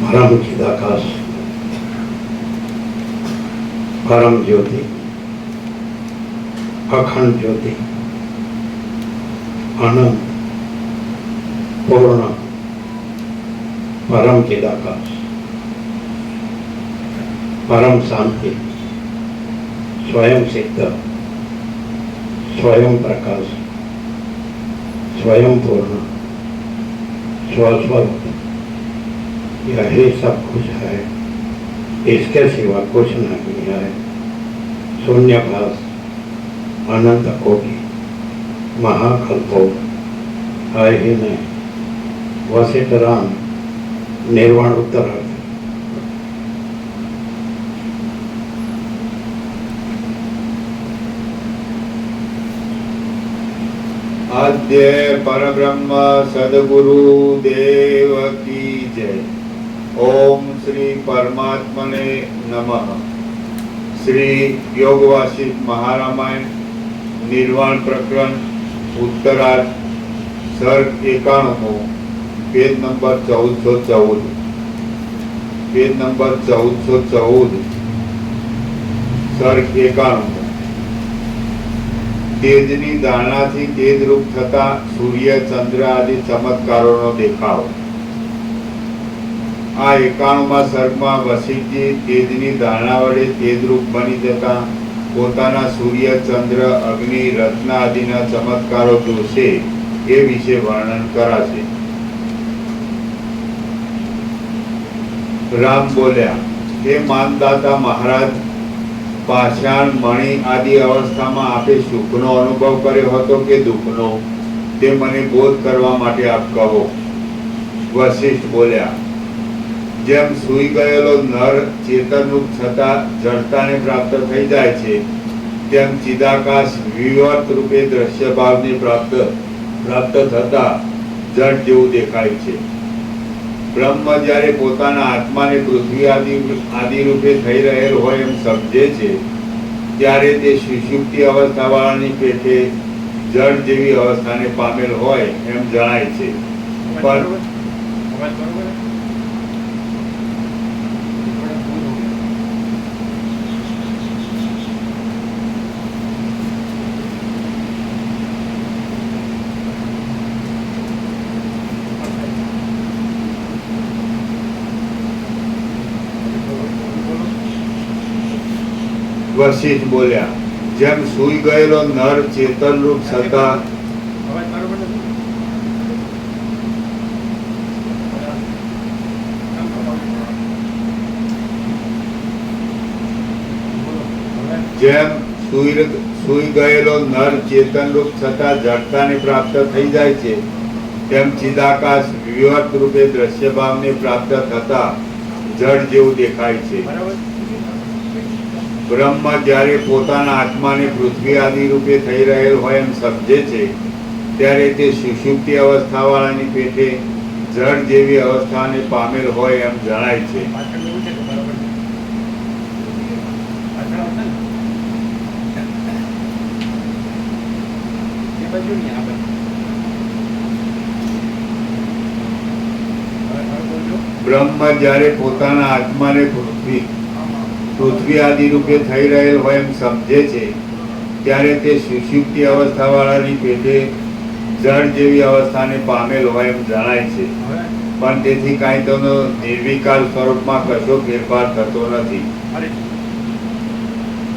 परम चिदाकाश, परम ज्योति, अखंड ज्योति, अनंत पूर्ण परम चिदाकाश, परम शांति, स्वयं सिद्ध, स्वयं प्रकाश, स्वयं पूर्ण, स्वस्वरूप, यही सब कुछ है, इसके सिवा कुछ नहीं है। शून्यभास, अनंत कोटि, महाकल्पो है ही नहीं। वशिष्ठ राम निर्वाण उत्तरार्थ। आद्य परब्रह्म सद्गुरु देव की जय। ओम श्री परमात्मने नमः। श्री योग वासिष्ठ महारामायण निर्वाण प्रकरण उत्तरार्थ सर्ग 91 पेज नंबर 1414 पेज नंबर 1414 सर्ग 91 तेजनी दाણાથી તેજરૂપ થતા સૂર્ય ચંદ્ર આદિ ચમત્કારોનો દેખાવ। આ 91માં સર્ગમાં વશિષ્ઠજી તેજની દાણા વડે તેજરૂપ બની જતા પોતાના સૂર્ય ચંદ્ર અગ્નિ રત્ન આદિના ચમત્કારો જોશે એ વિશે વર્ણન કરાશે। રામ બોલ્યા, હે માનદાતા મહારાજ, પાષાણ મણિ આદિ અવસ્થામાં આપે સુખનો અનુભવ કર્યો હતો કે દુઃખનો, તે મને બોધ કરવા માટે આપ કહો। વશિષ્ઠ બોલ્યા, જેમ સૂઈ ગયેલો નર ચેતનરૂપ છતાં જડતાને પ્રાપ્ત થઈ જાય છે, તેમ ચિદાકાશ વિવર્ત રૂપે દ્રશ્ય ભાવને પ્રાપ્ત થતા જડ જેવું દેખાય છે। બ્રહ્મ જ્યારે પોતાના આત્માને પૃથ્વી આદિ રૂપે થઈ રહેલ હોય એમ સમજે છે, ત્યારે તે સુષુપ્તિ અવસ્થાવાળાની પેઠે જડ જેવી અવસ્થાને પામેલ હોય એમ જણાય છે। પણ વશિષ્ઠ બોલ્યા, જેમ સૂઈ ગયેલો નર ચેતન રૂપ છતાં જેમ સૂઈ ગયેલો નર ચેતન રૂપ છતાં જડતાને પ્રાપ્ત થઈ જાય છે, તેમ ચિદાકાશ વિવર્ત રૂપે દ્રશ્ય ભાવને પ્રાપ્ત થતા જડ જેવું દેખાય છે। બ્રહ્મ જ્યારે પોતાના આત્માને પૃથ્વી આદિ રૂપે થઈ રહેલ હોય એમ સમજે છે, ત્યારે તે સુષુપ્તિ અવસ્થાવાળાની પેઠે જડ જેવી અવસ્થાને પામેલ હોય એમ જણાય છે। બ્રહ્મ જ્યારે પોતાના આત્માને પૃથ્વી આદि રૂપે થઈ રહેલ હોય એમ સમજે છે, ત્યારે તે સુષુપ્તિ અવસ્થાવાળાની પેટે જળ જેવી અવસ્થાને પામેલ હોય એમ જણાય છે, પણ તેથી કાંઈ તેનો નિર્વિકાર સ્વરૂપમાં કશો ફેરફાર થતો નથી.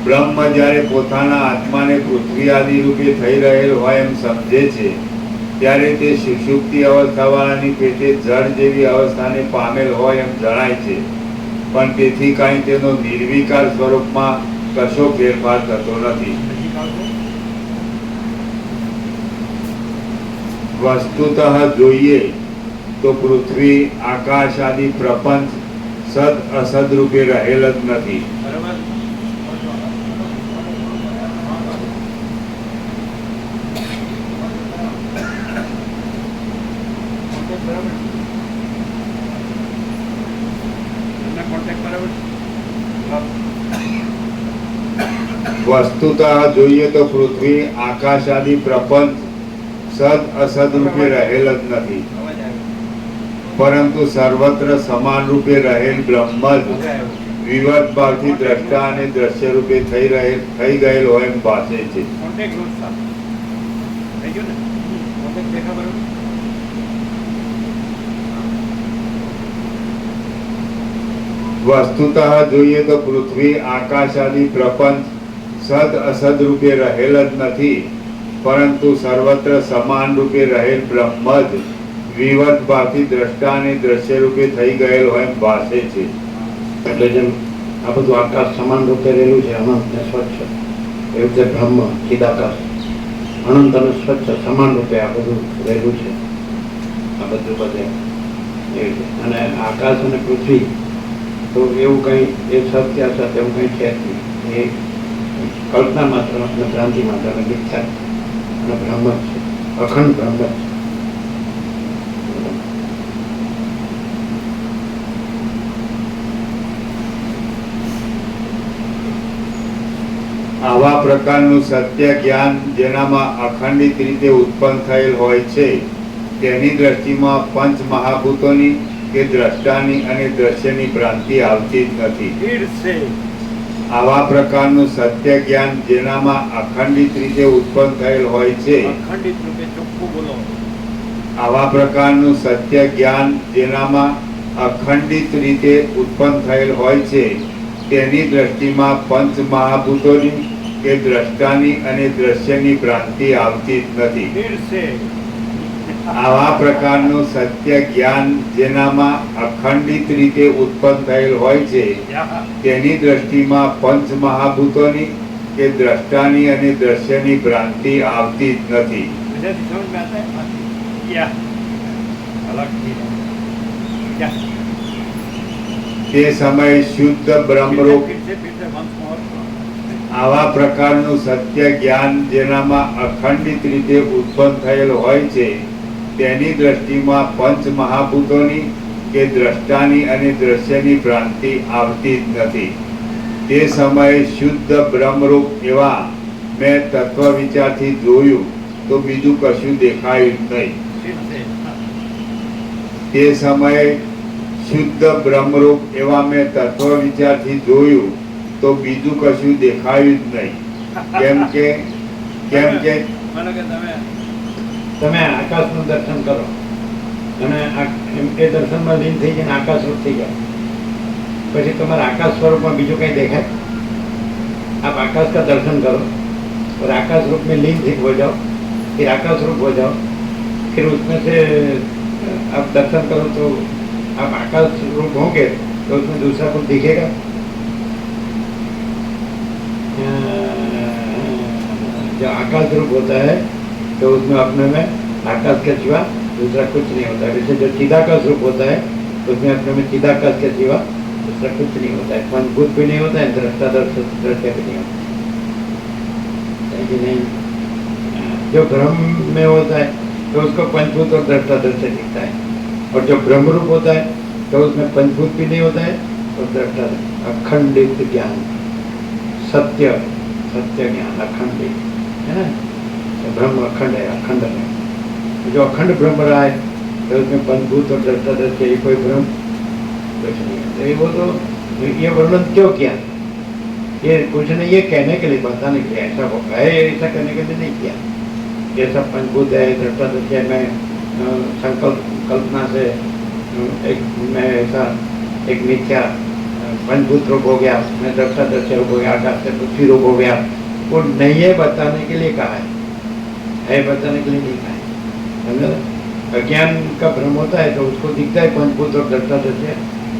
બ્રહ્મ જ્યારે પોતાના આત્માને પૃથ્વી આદિ રૂપે થઈ રહેલ હોય એમ સમજે છે, ત્યારે તે સુષુપ્તિ અવસ્થાવાળાની પેટે જળ જેવી અવસ્થાને પામેલ હોય એમ જણાય છે, પણ તેથી કાંઈ તેનો નિર્વિકાર સ્વરૂપમાં કશો ફેરફાર થતો નથી. વસ્તુતઃ જોઈએ તો પૃથ્વી આકાશ આદિ પ્રપંચ સદ અસદ રૂપે રહેલ જ નથી. વસ્તુતઃ જોઈએ તો પૃથ્વી આકાશ આદિ પ્રપંચ સદ અસદ રૂપે રહેલ જ નથી, પરંતુ સર્વત્ર સમાન રૂપે રહેલ બ્રહ્મ જ વિવર્ત ભાવથી દ્રષ્ટા અને દ્રશ્ય રૂપે થઈ ગયેલ હોય એમ ભાસે છે. વસ્તુતઃ જોઈએ તો પૃથ્વી આકાશ આદિ પ્રપંચ સદ અસદ રૂપે રહેલ જ નથી, પરંતુ સર્વત્ર સમાન રૂપે રહેલ બ્રહ્મ જ વિવર્ત ભાવથી દ્રષ્ટા અને દ્રશ્ય રૂપે થઈ ગયેલ હોય એમ ભાસે છે. એટલે જેમ આ બધું આકાશ સમાન રૂપે રહેલું છે, અનંત ને સ્વચ્છ, એવી રીતે બ્રહ્મ ચિદાકાશ અનંત અને સ્વચ્છ સમાન રૂપે આ બધું રહેલું છે. આ બધું બધે એવી રીતે. અને આકાશ અને પૃથ્વી તો એવું કંઈ એ સત્ય અસત્ય એવું કંઈ છે જ નહીં. એ કલ્પના માત્ર અને ભ્રાંતિ માત્ર અને મિથ્યા અને બ્રહ્મ જ છે, અખંડ બ્રહ્મ જ છે. આવા પ્રકારનું સત્ય જ્ઞાન જેનામાં અખંડિત રીતે ઉત્પન્ન થયેલ હોય છે, તેની દ્રષ્ટિમાં પંચ મહાભૂતોની કે દ્રષ્ટાની અને દ્રશ્યની ભ્રાંતિ આવતી જ નથી. આવા પ્રકારનું સત્ય જ્ઞાન જેનામાં અખંડિત રીતે ઉત્પન્ન થયેલ હોય છે, આવા પ્રકારનું સત્ય જ્ઞાન જેનામાં અખંડિત રીતે ઉત્પન્ન થયેલ હોય છે, તેની દ્રષ્ટિમાં પંચ મહાભૂતોની કે દ્રષ્ટાની અને દ્રશ્યની ભ્રાંતિ આવતી જ નથી. આવા પ્રકારનું સત્ય જ્ઞાન જેનામાં અખંડિત રીતે ઉત્પન્ન થયેલ હોય છે, તેની દ્રષ્ટિમાં પંચ મહાભૂતોની કે દ્રષ્ટાની અને દ્રશ્યની ભ્રાંતિ આવતી જ નથી. તે સમયે શુદ્ધ બ્રહ્મરૂપ આવા પ્રકારનું સત્ય જ્ઞાન જેનામાં અખંડિત રીતે ઉત્પન્ન થયેલ હોય છે, તેની દ્રષ્ટિમાં પંચ મહાભૂતોની કે દ્રષ્ટાની અને દ્રશ્યની ભ્રાંતિ આવતી જ નથી. તે સમયે શુદ્ધ બ્રહ્મરૂપ એવા મેં તત્વ વિચારથી જોયું તો બીજું કશું દેખાયું જ નહીં. તે સમયે શુદ્ધ બ્રહ્મરૂપ એવા મેં તત્વ વિચારથી જોયું તો બીજું કશું દેખાયું જ નહીં. કેમ કે તમે આકાશનું દર્શન કરો અને એ દર્શનમાં લીન થઈ જઈને આકાશ રૂપ થઈ જાય, પછી તમારા આકાશ સ્વરૂપમાં બીજું કંઈ देखाए? आप आकाश का दर्शन करो और आकाश रूप में लीन हो जाओ, फिर आकाश रूप हो जाओ, फिर उसमें से आप दर्शन करो तो आप आकाश रूप होंगे तो उसमें दूसरा कुछ दिखेगा? जो आकाश रूप होता है तो उसमें अपने में आकाश के सिवा दूसरा कुछ नहीं होता है. जैसे जो चिदाकाश रूप होता है तो उसमें अपने में चिदाकाश के सिवा दूसरा कुछ नहीं होता है. पंचभूत भी नहीं होता है, दृष्टा दृश्य भी नहीं होता है कि नहीं. जो ब्रह्म में होता है तो उसको पंचभूत और दृष्टा दृश्य दिखता है, और जो ब्रह्म रूप होता है तो उसमें पंचभूत भी नहीं होता है और दृष्टा अखंडित ज्ञान, सत्य ज्ञान अखंडित है ना. तो ब्रह्म अखंड है, अखंड है. जो अखंड ब्रह्म रहा है तो उसमें पंचभूत और दृष्टा दृश्य ये कोई भ्रम कुछ नहीं है. तो वो तो ये वर्णन क्यों किया? ये कुछ नहीं, ये कहने के लिए, बताने के लिए. ऐसा है ऐसा करने के लिए नहीं किया. जैसा पंचभूत है दृष्टादृश्य में कल्पना से एक मैं ऐसा एक मिथ्या पंचभूत रूप हो गया, मैं दृष्टादृश्य रूप हो गया, आकाश से पृथ्वी रूप हो गया, वो नहीं है बताने के लिए कहा है बताने के लिए नहीं कहा है। समझे? अज्ञान का भ्रम होता है तो उसको दिखता है पंचभूत और दृष्टादृश्य,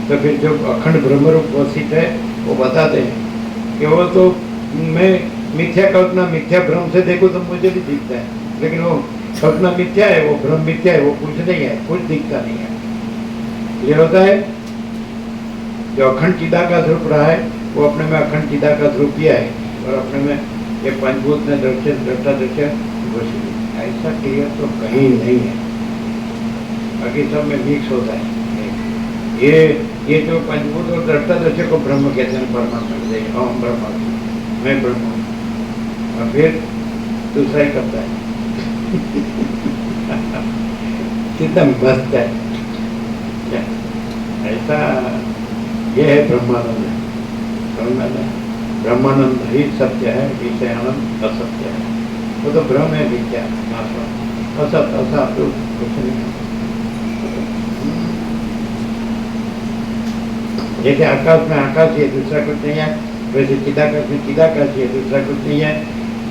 तो फिर जो अखंड ब्रह्म रूप वसित है वो बताते हैं कि वो तो मैं मिथ्या कल्पना मिथ्या भ्रम से देखो तो मुझे भी दिखता है, लेकिन वो कल्पना मिथ्या है, वो भ्रम मिथ्या है, वो कुछ नहीं है, कुछ दिखता नहीं है। ये होता है जो अखंड चिदाकाश रूप रहा है वो अपने में अखंड चिदाकाश रूप किया है और अपने में ये पंचभूत में दृष्टादृश्य घोषित है। ऐसा क्लियर तो कहीं नहीं है, बाकी सब में मिक्स होता है। ये जो पंचभूत और दृष्टादृश्य को ब्रह्म कहते हैं, परमात्मा कहते हैं, अहम ब्रह्म, मैं ब्रह्म हूँ, और फिर दूसरा ही करता है। कितना मस्त है क्या? ऐसा ये है ब्रह्मानंद। ब्रह्मानंद ही सत्य है, विषय आनंद असत्य है। वो तो भ्रम है, विद्या असत असत तो कुछ नहीं है। जैसे आकाश में आकाश है, दूसरा कुछ नहीं है, वैसे चिदाकाश में चिदाकाश है, दूसरा कुछ नहीं है।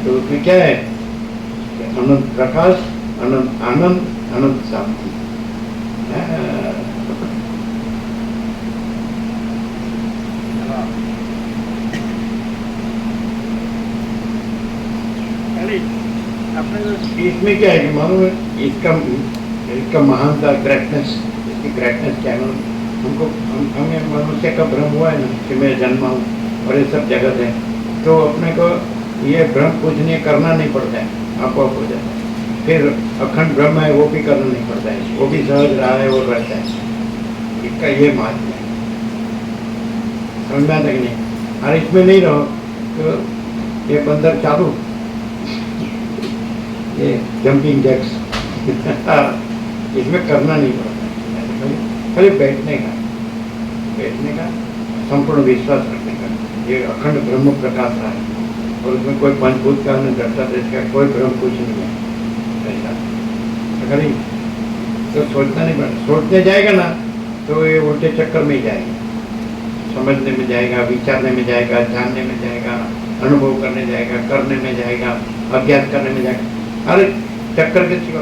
तो उसमें क्या है? अनंत प्रकाश, अनंत आनंद, अनंत शांति। इसमें क्या है कि मालूम है इसका महानता ग्रेटनेस, इसकी ग्रेटनेस क्या है? हमको हमें मनुष्य का भ्रम हुआ है ना कि मैं जन्मा हूँ और ये सब जगत है, तो अपने को ये भ्रम पूजनीय करना नहीं पड़ता है, आपको हो जाता है। फिर अखंड ब्रह्म है वो भी करना नहीं पड़ता है, वो भी सहज रहा है और रहता है। इसका ये महत्व है, समझ में आता कि नहीं? और इसमें नहीं रहो तो ये बंदर चालू, ये जंपिंग जैक्स इसमें करना नहीं पड़ता है, खाली बैठने का संपूर्ण विश्वास रखने का। ये अखंड ब्रह्म प्रकाश रहा है और उसमें कोई पंचभूत का न दृष्टादृश्य का कोई भ्रम कुछ नहीं है। ऐसा अगर तो सोचना नहीं पड़ता, सोचने जाएगा ना तो ये उल्टे चक्कर में ही जाएगा, समझने में जाएगा, विचारने में जाएगा, जानने में जाएगा, अनुभव करने जाएगा, करने में जाएगा, अभ्यास करने में जाएगा। अरे चक्कर के सिवा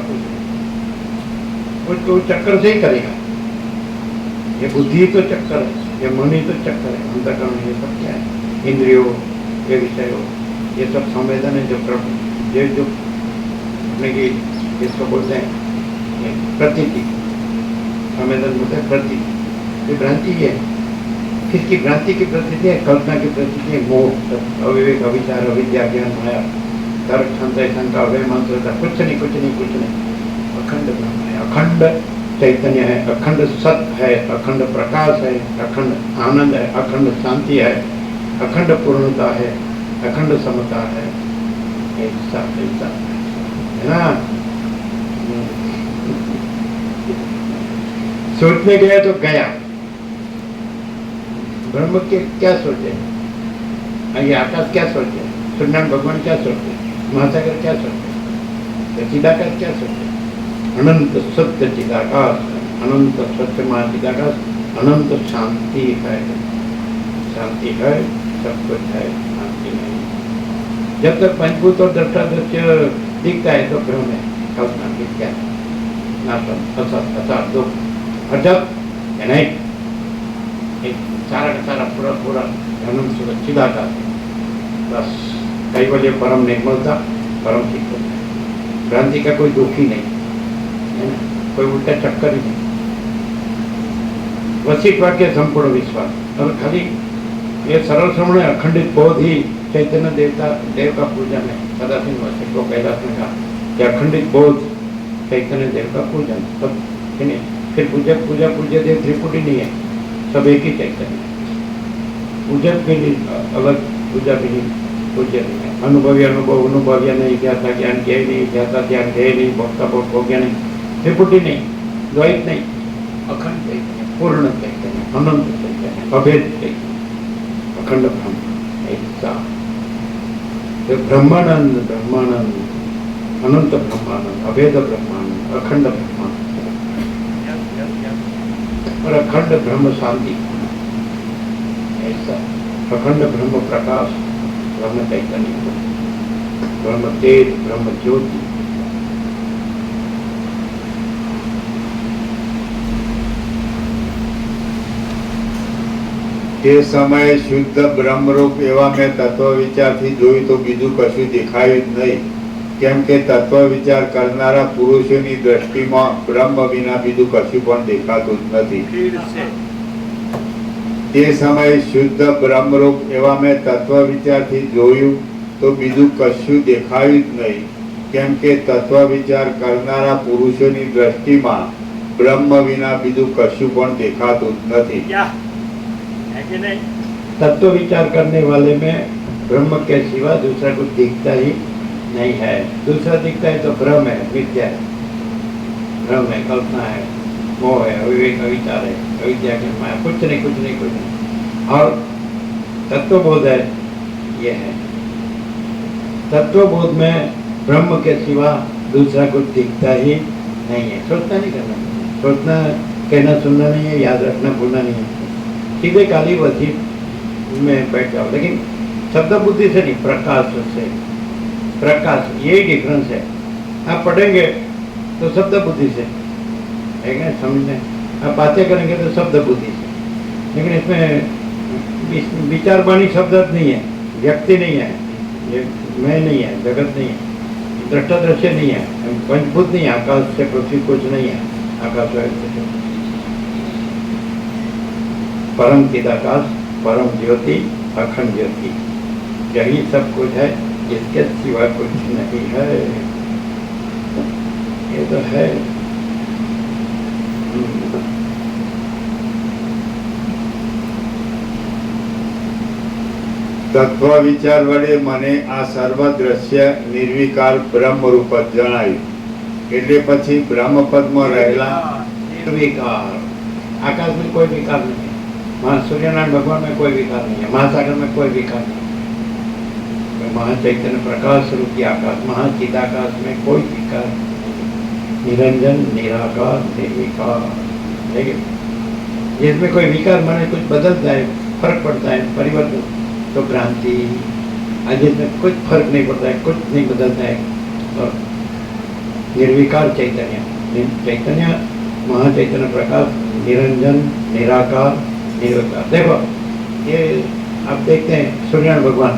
कुछ तो चक्कर से ही करेगा। ये बुद्धि तो चक्कर है, ये मन ही तो चक्कर है, अंतःकरण ये सब क्या है? इंद्रियों, ये विषय हो, ये सब संवेदन है, जो ये जो अपने की इसको बोलते हैं प्रतीति, संवेदन बोलते हैं प्रतीति। ये भ्रांति है, किसकी भ्रांति की प्रतीति है? कल्पना की प्रतीति है, मोह, अविवेक, अविचार, अविद्या, ज्ञान, माया, तर्क, संशय, शंका, वे मंत्र, कुछ नहीं। अखंड ब्रह्म है, अखंड चैतन्य है, अखंड सत्य है, अखंड प्रकाश है, अखंड आनंद है, अखंड शांति है, अखंड पूर्णता है, अखंड समता है। ऐसा है ना? सोचने गया तो गया, ब्रह्म के क्या सोचे, ये आकाश क्या सोचे, सूर्यनारायण भगवान क्या सोचे, महासागर क्या सोचे, चिदाकाश क्या सोचे? अनंत सत्य चिदाकाश, अनंत सत्य महाचिदाकाश, अनंत शांति है। शांति है, सब कुछ है, शांति नहीं। जब तक पंचभूत और दृष्टादृश्य दिखता है तो भ्रम है, कल्पना क्या है, नाशम, असत, असार, दुख, अजब या नहीं, एक सारा का सारा पूरा अनंत चिदाकाश, बस कैवल्य परम निर्मलता, परम चित्त होता है। भ्रांति का कोई दुख ही नहीं है ना, कोई उल्टा चक्कर ही नहीं। वसिष्ठ वाक्य संपूर्ण विश्वास और खाली ये सरल श्रवण है, अखंडित बोध ही चैतन्य देव का पूजन है। सदाशिव वसिष्ठ को कैलाश में कहा कि अखंडित बोध चैतन्य देव का पूजन, तब फिर पूजा पूज्य देव त्रिपुटी नहीं है, सब एक ही चैतन्य। पूजक भी नहीं अलग, पूजा भी नहीं, पूज्य नहीं है। अनुभव्य नहीं, ज्ञाता ज्ञान के नहीं, ज्ञाता ध्यान के नहीं, भोक्ता भोग हो गया नहीं, त्रिपुटी नहीं, द्वैत नहीं, अखंड चैतन्य, पूर्ण चैतन्य, अनंत चैतन्य, अभेद चैतन्य, अखंड ब्रह्म। ऐसा ब्रह्मानंद अनंत ब्रह्मानंद, अभेद ब्रह्मानंद, अखंड ब्रह्मानंद और अखंड ब्रह्म शांति, ऐसा अखंड ब्रह्म प्रकाश, ब्रह्म चैतन्य, ब्रह्म तेज, ब्रह्म ज्योति। તે સમયે શુદ્ધ બ્રહ્મરૂપ એવા મેં તત્વ વિચારથી જોયું તો બીજું કશું દેખાયું જ નહીં, કેમ કે તત્વ વિચાર કરનારા પુરુષોની દ્રષ્ટિમાં બ્રહ્મ વિના બીજું કશું પણ દેખાતું જ નથી. તે સમયે શુદ્ધ બ્રહ્મરૂપ એવા મેં તત્વ વિચારથી જોયું તો બીજું કશું દેખાયું જ નહીં, કેમ કે તત્વ વિચાર કરનારા પુરુષોની દ્રષ્ટિમાં બ્રહ્મ વિના બીજું કશું પણ દેખાતું જ નથી. तत्व विचार करने वाले में ब्रह्म के सिवा दूसरा कुछ दिखता ही नहीं है। दूसरा दिखता है तो भ्रम है, मिथ्या है, भ्रम है, कल्पना है, मोह है, अविवेक, अविचार है, अविद्या के माया, कुछ नहीं, कुछ नहीं, कुछ नहीं। और तत्वबोध है, ये है तत्वबोध में ब्रह्म के सिवा दूसरा कुछ दिखता ही नहीं है। सोचना नहीं करना, सोचना, कहना, सुनना नहीं है, याद रखना, भूलना नहीं है, सीधे काली वसी में बैठ जाओ। लेकिन शब्द बुद्धि से नहीं, प्रकाश से, प्रकाश, यही डिफरेंस है। आप पढ़ेंगे तो शब्द बुद्धि से, है क्या, समझने, आप बातें करेंगे तो शब्द बुद्धि से, लेकिन इसमें विचार वाणी शब्द नहीं है, व्यक्ति नहीं है, ये मैं नहीं है, जगत नहीं है, दृष्टा दृश्य नहीं है, पंचभूत नहीं है, आकाश से पृथ्वी कुछ नहीं है, आकाश से परम चिदाकाश, परम ज्योति, अखंड ज्योति, यही सब कुछ है, इसके सिवा कुछ नहीं है। ये तो है। તત્વ વિચાર વડે મને આ સર્વ દ્રશ્ય નિર્વિકાર બ્રહ્મ રૂપ જ જણાયું. એટલે પછી બ્રહ્મપદમાં રહેલા निर्विकार, आकाश में कोई विकार नहीं है, सूर्यनारायण भगवान में कोई विकार नहीं है, महासागर में कोई विकार नहीं है, महाचैतन्य प्रकाश रूपी आकाश, महाचिदाकाश में कोई विकार नहीं, निरंजन, निराकार, निर्विकार। देखिए, जिसमें कोई विकार माने कुछ बदलता है, फर्क पड़ता है, परिवर्तन, तो भ्रांति। जिसमें कुछ फर्क नहीं पड़ता है, कुछ नहीं बदलता है, तो निर्विकार चैतन्य, चैतन्य, महाचैतन्य प्रकाश, निरंजन, निराकार, निर्विकार। देखो, ये आप देखते हैं सूर्यनारायण भगवान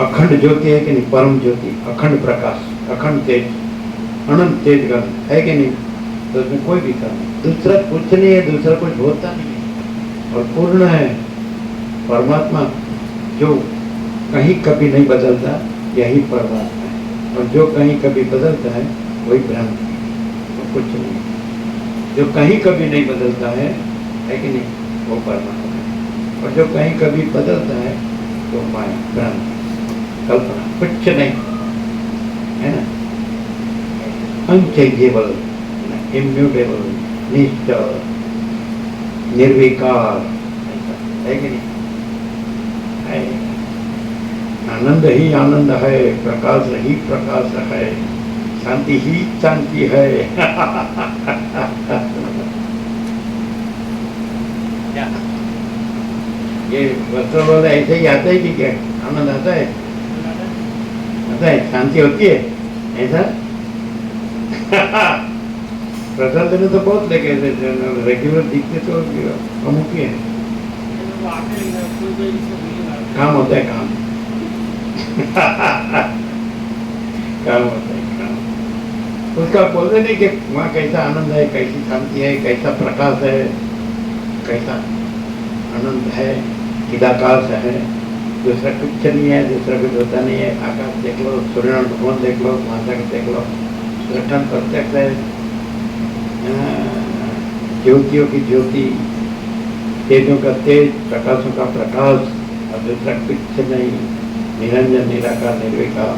अखंड ज्योति है कि नहीं, परम ज्योति, अखंड प्रकाश, अखंड तेज, अनंत तेज गण है कि नहीं, तो उसमें कोई भी काम नहीं, दूसरा कुछ नहीं है, दूसरा कुछ होता नहीं है, और पूर्ण है परमात्मा, जो कहीं कभी नहीं बदलता, यही परमात्मा है। और जो कहीं कभी बदलता है वही भ्रांति है, तो कुछ नहीं। जो कहीं कभी नहीं बदलता है कि नहीं, वो परमात्मा है। और जो कहीं कभी बदलता है तो माया, भ्रांति, कल्पना, कुछ नहीं है ना। अनचेंजेबल, इम्यूटेबल, निश्चल, निर्विकार, है कि नहीं, है। आनंद ही आनंद है, प्रकाश ही प्रकाश है, शांति ही शांति है। ये वस्त्र वाला ऐसे ही आता है कि क्या, आनंद आता है, आता है, शांति होती है, ऐसा। प्रसाद देने तो बहुत लेके रेगुलर दिखते तो अमुक ही है, काम होता है, काम काम होता है, काम। उसका बोलते नहीं कि वहाँ कैसा आनंद है, कैसी शांति है, कैसा प्रकाश है, कैसा आनंद है, चिदाकाश है, दूसरा कुछ नहीं है, दूसरा कुछ होता नहीं है। आकाश देख लो, सूर्यनारायण भगवान देख लो, महासागर देख लो, दृष्टान प्रत्यक्ष है, ज्योतियों की ज्योति, तेजों का तेज, प्रकाशों का प्रकाश, और दूसरा कुछ नहीं, निरंजन, निराकार, निर्विकार,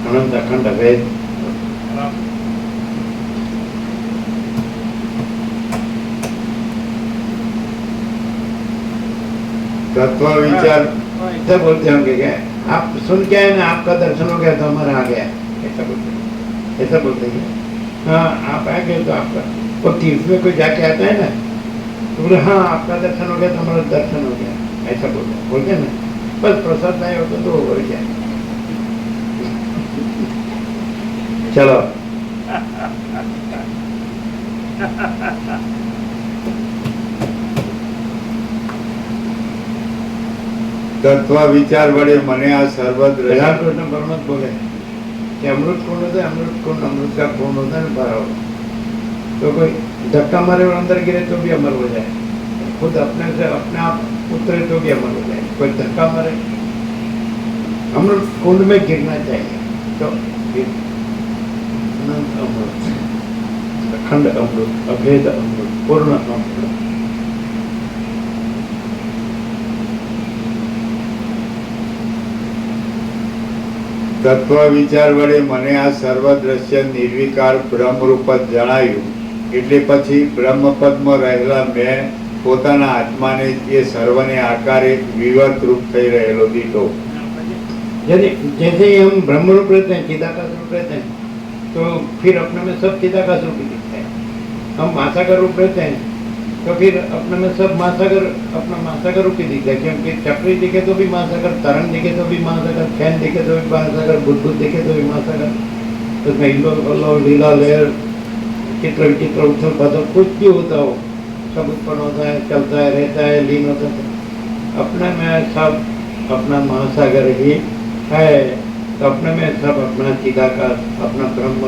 अनंत, अखंड, अभेद। तत्व विचार ऐसा बोलते होंगे क्या, आप सुन के आए ना, आपका दर्शन हो गया तो हमारा आ गया, ऐसा ऐसा बोलते हैं। हाँ आप आ गए तो आपका वो तीर्थ में कोई जाके आता है ना तो बोले हाँ आपका दर्शन हो गया तो हमारा दर्शन हो गया, ऐसा बोलते हैं ना। बस प्रसाद नहीं होता तो हो गया। चलो तत्व विचार वडे मने आ सर्वत्र विराट कृष्ण परमत बोले कि अमृत कौन होता है, अमृत कौन, अमृत का कौन होता है बारह। तो कोई धक्का मारे और अंदर गिरे तो भी अमर हो जाए, खुद अपने से अपने आप उतरे तो भी अमर हो जाए। कोई धक्का मारे, अमृत कुंड में गिरना चाहिए तो अनंत अमृत, अखंड अमृत, अभेद अमृत, पूर्ण अमृत। तत्व विचार वडे मने आ सर्वद्रश्य निर्विकार બ્રહ્મ રૂપ જ જણાયું એટલે પછી બ્રહ્મપદમાં રહેલા મેં પોતાના આત્માને એ સર્વને આકારે વિવર્ત રૂપ થઈ રહેલો દીઠો। यदि जैसे ही हम ब्रह्म रूप रहते हैं, चिदाकाश रूप रहते हैं, तो फिर अपने में सब चिदाकाश रूप ही दिखता है। हम महासागर रूप रहते हैं तो फिर अपने में सब महासागर, अपना महासागर रूप ही दिखता है। क्योंकि चक्री दिखे तो भी महासागर, तरंग दिखे तो भी महासागर, फैन दिखे तो भी महासागर, बुद्ध दिखे तो भी महासागर। उसमें हिलो लीला लहर चित्र विचित्र उछल पथल कुछ भी होता हो, सब उत्पन्न होता है, चलता है, रहता है, लीन होता है। अपने में सब अपना महासागर ही है, तो अपने में सब अपना चिदाकाश, अपना ब्रह्म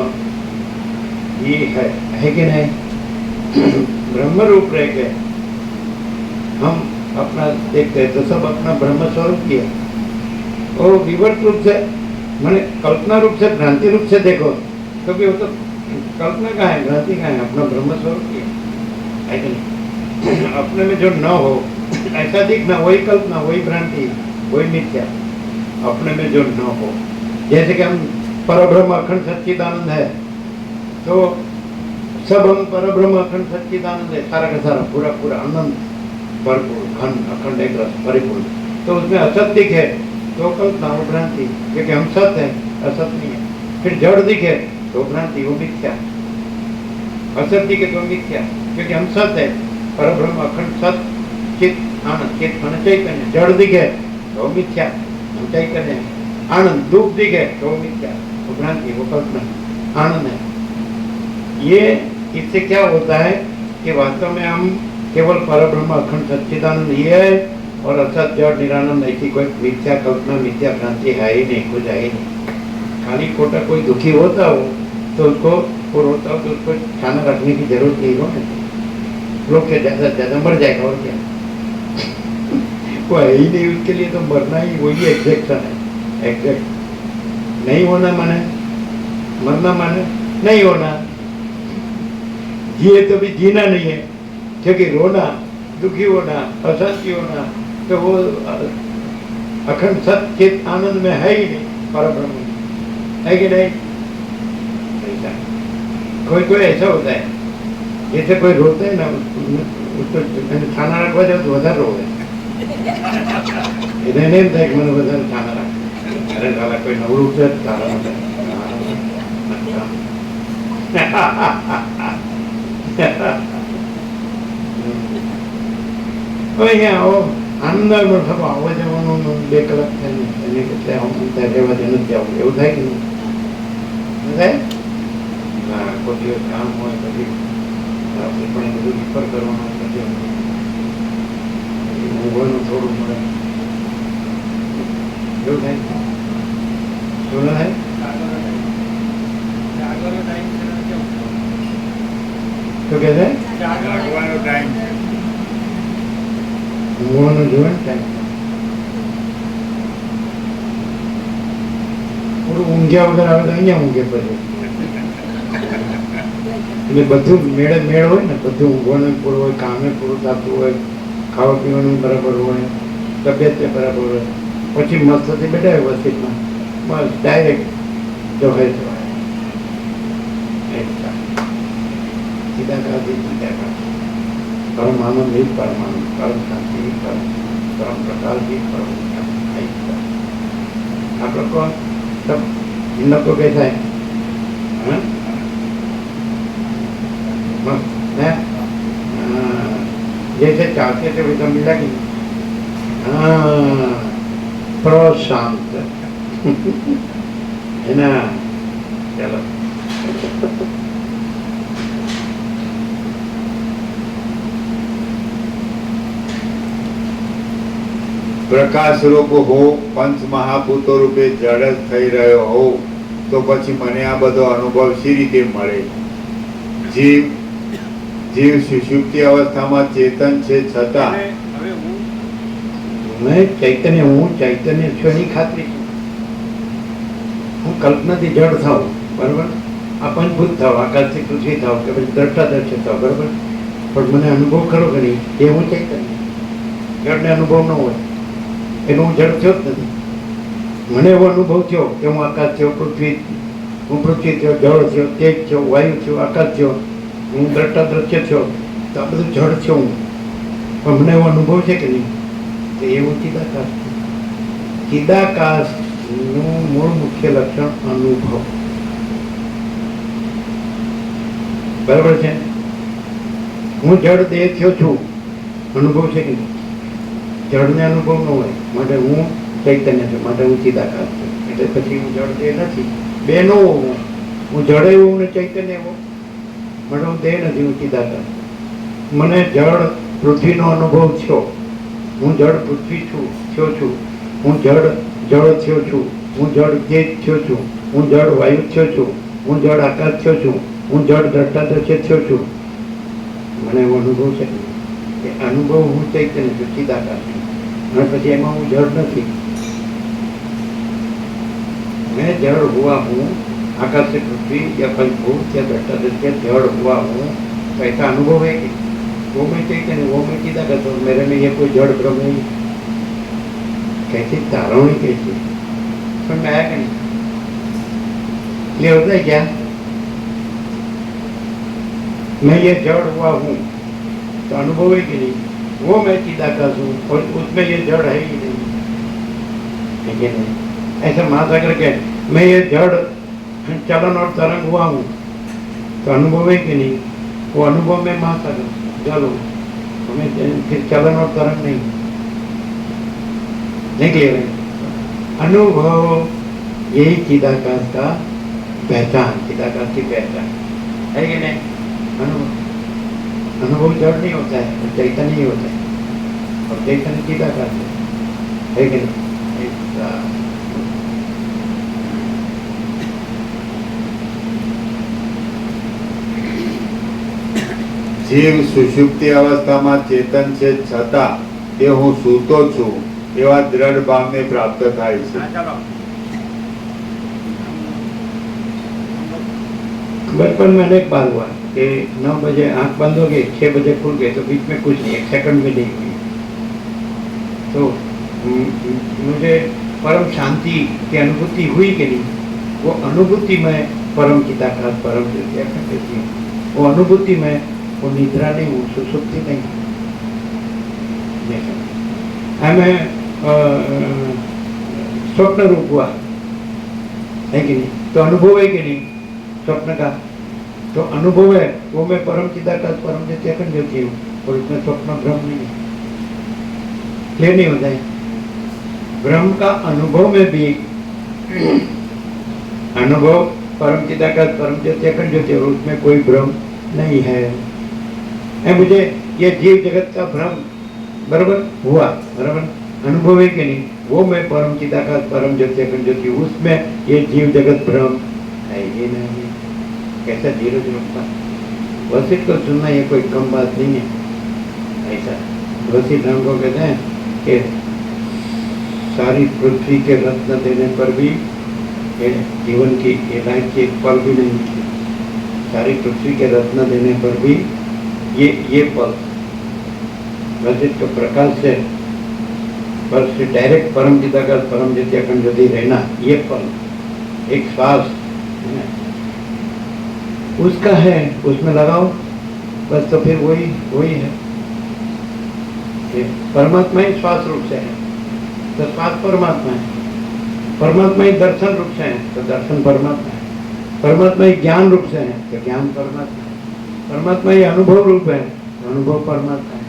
ही है कि नहीं? ब्रह्म रूप रह के हम अपना देखते हैं तो सब अपना ब्रह्म स्वरूप ही है। और विवर्त रूप से मैंने कल्पना रूप से, भ्रांति रूप से देखो तो भी वो तो कल्पना का है, भ्रांति का है, अपना ब्रह्म स्वरूप ही है कि नहीं? अपने में जो न हो ऐसा दिखना, वही कल्पना, वही भ्रांति, वही मिथ्या। अपने में जो न हो, जैसे कि हम परब्रह्म अखंड सच्चिदानंद है तो सब हम परब्रह्म अखंड सच्चिदानंद है, सारा का सारा पूरा पूरा अनंत भरपूर खंड अखंड एक रस परिपूर्ण। तो उसमें असत दिखे तो कल्पना, वो भ्रांति, क्योंकि हम सत है, असत नहीं है। फिर जड़ दिखे तो भ्रांति, वो मिथ्या। असत दिखे तो मिथ्या, क्योंकि हम सत है, परब्रह्म अखंड सत चित आनंद, चित मन चैतन्य। जड़ दिखे तो मिथ्या, हम चैतन्य आनंद। दुख दिखे तो मिथ्या, वो भ्रांति, वो कल्पना। आनंद है। ये इससे क्या होता है कि वास्तव में हम केवल परब्रह्म अखंड सच्चिदानंद ही है, और असत जड़ निरानंद ऐसी कोई मिथ्या कल्पना, मिथ्या भ्रांति है ही नहीं, कुछ है ही नहीं। खाली खोटा कोई दुखी होता हो तो उसको और होता हो तो उसको खाना रखने की जरूरत नहीं हो, लोग के ज्यादा ज्यादा मर जाएगा और क्या। वो है ही नहीं, उसके लिए तो मरना ही वही एग्जैक्शन है। एग्जैक्ट नहीं होना माने मरना, माने नहीं होना। जिए तो भी जीना नहीं है, क्योंकि रोना, दुखी होना, अशांति होना तो वो अखंड सचित आनंद में है ही नहीं, परब्रह्म है कि नहीं? ऐसा कोई कोई ऐसा होता है, जैसे कोई रोते है ना, उसको खाना रखवा जाओ तो વધારે रोवे, એને નહીં થાય કે મને વધારે ખાના રાખ। અરે સાલા કોઈ નવરું છે તારા માટે અહીંયા આવો આનંદ થતો આવવા જવાનું 2 કલાક થાય ને એને એટલે હું ત્યાં રહેવા દે નથી આવું, એવું થાય કે નહીં થાય? ના કોઈ દિવસ કામ હોય પછી આપણે પણ બધું ઉપર કરવાનું, પછી ઊંઘવાનું થોડું મળે, એવું થાય? શું ના થાય? શું કહે છે? જાગવાનો ટાઈમ છે, ઊંઘવાનું જોવે ને ટાઈમ, થોડું ઊંઘ્યા વગર આવે તો અહીંયા ઊંઘે પછી, એટલે બધું મેળે મેળ હોય ને, બધું ઊંઘવાનું પૂરું હોય, કામે પૂરું થતું હોય, ખાવા પીવાનું બરાબર હોય, તબિયત બરાબર હોય, પછી મસ્તથી બેઠા હોય વસ્તીમાં, બસ ડાયરેક્ટ જો હોય તો चिदाकाश परम आनंद ही परम आनंद, परम शांति ही परम प्रकाश ही परम आप लोग को सब इन लोग को कैसा है? हाँ? हैं? जैसे चाहते थे वैसा मिला कि नहीं? हाँ, प्रशांत है ना। चलो પ્રકાશ રૂપ હો પંચ મહાભૂતો રૂપે જડ જ થઈ રહ્યો હો તો પછી મને આ બધો અનુભવ શી રીતે મળે? જીવ જીવ સુષુપ્તિ અવસ્થામાં ચેતન છે છતાં मैं चैतन्य हूँ, चैतन्य छो नहीं खातरी हूँ कल्पना थी जड़ था बराबर आ पंचभूत था आकाश से पृथ्वी था કે પછી દ્રષ્ટાદર્શક था બરાબર પણ મને અનુભવ ખરો કે નહીં એ હું ચૈતન્ય જડને અનુભવ ન હોય એનો હું જડ થયો જ નથી મને એવો અનુભવ થયો કે હું આકાશ થયો પૃથ્વી થયો જળ થયો તેજ થયો વાયુ થયો આકાશ થયો હું દ્રષ્ટાદર્શક થયો તો આ બધું જડ થયો હું પણ મને એવો અનુભવ છે કે નહીં તો એવું ચિદાકાશ છે ચિદાકાશનું મૂળ મુખ્ય લક્ષણ અનુભવ બરાબર છે હું જડ દેહ થયો છું અનુભવ છે કે નહીં જડને અનુભવ ન હોય માટે હું ચૈતન્ય છું માટે હું ચિદાકાશ છું એટલે પછી હું જડ દેહ નથી બે ન હોવું હું જડ એવું ને ચૈતન્ય એવો માટે હું દેહ નથી હું ચિદાકાશ મને જડ પૃથ્વીનો અનુભવ થયો હું જડ પૃથ્વી થયો છું હું જડ જળ થયો છું હું જડ તેજ થયો છું હું જડ વાયુ થયો છું હું જડ આકાશ થયો છું હું જડ દ્રષ્ટાદર્શક થયો છું મને એવો અનુભવ છે કે અનુભવ હું ચૈતન્ય છું ચિદાકાશ છું અને પછી એમાં હું જડ નથી मैं जड़ हुआ हूँ आकाश से पृथ्वी या पंचभूत या द्रष्टादर्शक जड़ हुआ हूँ तो ऐसा अनुभव है कि वो मैं चैतन्य वो मैं चिदाकाश हूँ मेरे में ये कोई जड़ भ्रम नहीं कैसी तारवणी कैसी समझ में आया कि नहीं ये होता है क्या मैं ये जड़ हुआ हूँ तो अनुभव है कि नहीं वो मैं चिदाकाश हूँ और उसमें ये जड़ है ही नहीं ठीक है नहीं ऐसा महासागर के मैं ये जड़ चलन और तरंग हुआ हूँ तो अनुभव है कि नहीं वो अनुभव में महासागर चलो हमें फिर चलन और तरंग नहीं क्लियर है अनुभव यही चिदाकाश का पहचान चिदाकाश की पहचान है कि नहीं अनुभव जड़ नहीं होता है चैतन्य ही होता है और चैतन्य चिदाकाश है कि नहीं જીવ સુષુપ્તિ અવસ્થામાં ચેતન છે છતાં તે હું સૂતો છું એવા દ્રઢ ભાવને પ્રાપ્ત થાય છે. बचपन में अनेक बार हुआ कि 9 बजे आंख बंद हो गई 6 बजे खुल गए तो बीच में कुछ नहीं एक सेकंड भी नहीं हुई तो मुझे परम शांति की अनुभूति हुई कि नहीं वो अनुभूति में परम चिदाकाश परम ज्योति कहती हूँ वो अनुभूति में वो निद्रा नहीं हूँ सुसुप्ति नहीं हमें स्वप्न रूप हुआ है कि नहीं तो अनुभव है कि नहीं स्वप्न का तो अनुभव है वो मैं परम चिदाकाश परम ज्योति अखंड ज्योति हूँ और उसमें स्वप्न भ्रम नहीं है क्लियर नहीं होता है भ्रम का अनुभव में भी अनुभव परम चिदाकाश परम ज्योति अखंड ज्योति और उसमें कोई भ्रम नहीं है मुझे ये जीव जगत का भ्रम बराबर हुआ बराबर अनुभव है कि नहीं वो मैं परम चिदाकाश परम ज्योति अखंड ज्योति उसमें ये जीव जगत भ्रम है ये नहीं कैसा 0 का वसिष्ठ को सुनना ये कोई कम बात नहीं है ऐसा वसिष्ठ हमको कहते हैं कि सारी पृथ्वी के रत्न देने पर भी ये जीवन की ये लाइफ की एक पल भी नहीं मिलती सारी पृथ्वी के रत्न देने पर भी ये पल वैसे तो प्रकाश से पर से डायरेक्ट परम चिदाकाश परम ज्योति अखंड ज्योति रहना ये पल एक श्वास उसका है उसमें लगाओ बस तो फिर वही है परमात्मा ही श्वास रूप से है तो श्वास परमात्मा है परमात्मा ही दर्शन रूप से है तो दर्शन परमात्मा है परमात्मा ही ज्ञान रूप से है तो ज्ञान परमात्मा है, परमात्मा ही अनुभव रूप है तो अनुभव परमात्मा है,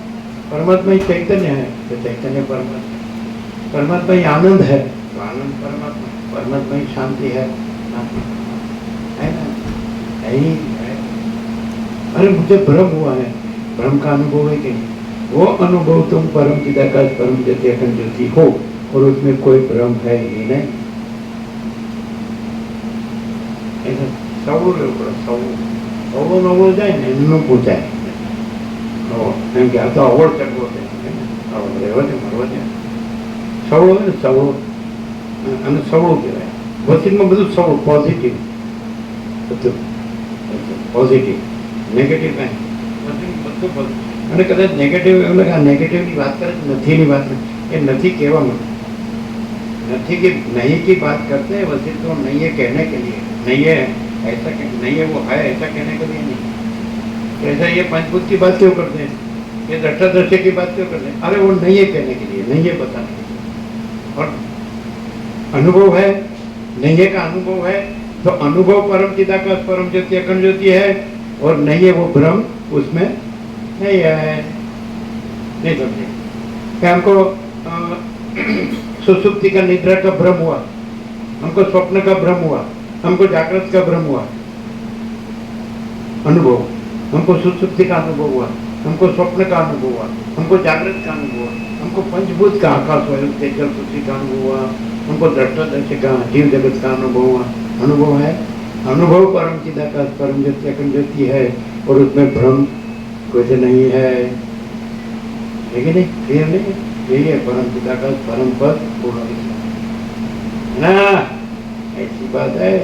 परमात्मा ही चैतन्य है तो चैतन्य परमात्मा है, परमात्मा ही आनंद है तो आनंद परमात्मा है, परमात्मा ही शांति है, शांति है ना, यही है। अरे मुझे भ्रम हुआ है, भ्रम का अनुभव है कि नहीं? वो अनुभव तुम परम चिदाकाश परम ज्योति अखंड ज्योति हो और उसमें कोई भ्रम है ही नहीं। ऐसा सवड़ो રહેવું પડે, સવડો નવડો જાય ને એમનું પૂછાય એમ કે આ તો અવળ ચકવો છે, અવળ રહેવા દે મરવા દે, સવડો હોય ને સવડો અને સવડો કહેવાય વચનમાં બધું સવડું પોઝિટિવ, બધું પોઝિટિવ, નેગેટિવ કાંઈ બધું પોઝિટિવ। અને કદાચ નેગેટિવ એવું લાગે આ નેગેટિવની વાત કરે નથીની વાત એ નથી કહેવામાં, નથી कि नहीं की बात करते हैं, वैसे तो नहीं है कहने के लिए, नहीं है ऐसा नहीं है वो है ऐसा कहने के लिए नहीं। ऐसा ये पंचभूत की बात क्यों करते हैं, ये दृष्टादृश्य की बात क्यों करते हैं? अरे वो नहीं है कहने के लिए, नहीं है बताने के लिए। और अनुभव है, नहीं है का अनुभव है तो अनुभव परम चिदाकाश परम ज्योति अखंड ज्योति है और नहीं है वो भ्रम उसमें नहीं है। नहीं समझे क्या? हमको सुसुप्ति का निद्रा का भ्रम हुआ, हमको स्वप्न का भ्रम हुआ, हमको जागृत का भ्रम हुआ, अनुभव, हमको सुसुप्ति का अनुभव हुआ, हमको स्वप्न का अनुभव हुआ, हमको जागृत का अनुभव हुआ, हमको पंचभूत का आकाश वायु तेजल पृथ्वी का अनुभव हुआ, हमको दृष्टादर्शी का जीव जगत का अनुभव हुआ। अनुभव है, अनुभव परम चिदाकाश परम ज्योति अखंड ज्योति है और उसमें भ्रम कुछ नहीं है, लेकिन नहीं क्लियर नहीं है। यही है परम चिदाकाश परम पद पूर्ण विषय ना, ऐसी बात है।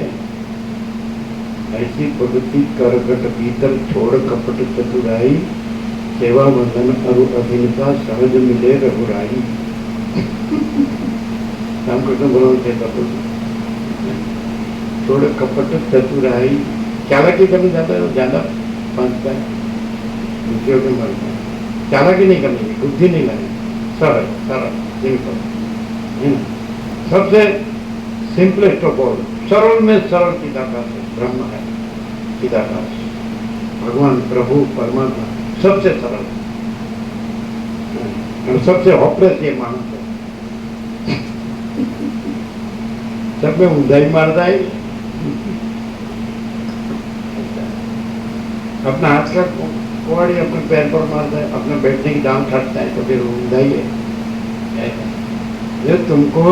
ऐसी प्रगति करकट भीतर छोड़ कपट चतुराई, सेवा वंदन अरु अभिनता सहज मिले रघुराई। रामकृष्ण बोलो थे कपट छोड़ कपट चतुराई, चालाकी करने ज्यादा पहुंचता है, दूसरे को मरता है। चालाकी नहीं करनी, बुद्धि नहीं लानी, सरल सरल सिंपल है ना, सबसे सिंपलेस्ट ऑफ ऑल, सरल में सरल चिदाकाश है, ब्रह्म है चिदाकाश, भगवान प्रभु परमात्मा सबसे सरल और सबसे होपलेस ये मानस है। सब में ऊंधाई मारता है, अपना हाथ का कुआड़ी अपने पैर पर मारता है, अपने बैठने की डांग काटता है तो फिर ऊंधाई है। जो तुमको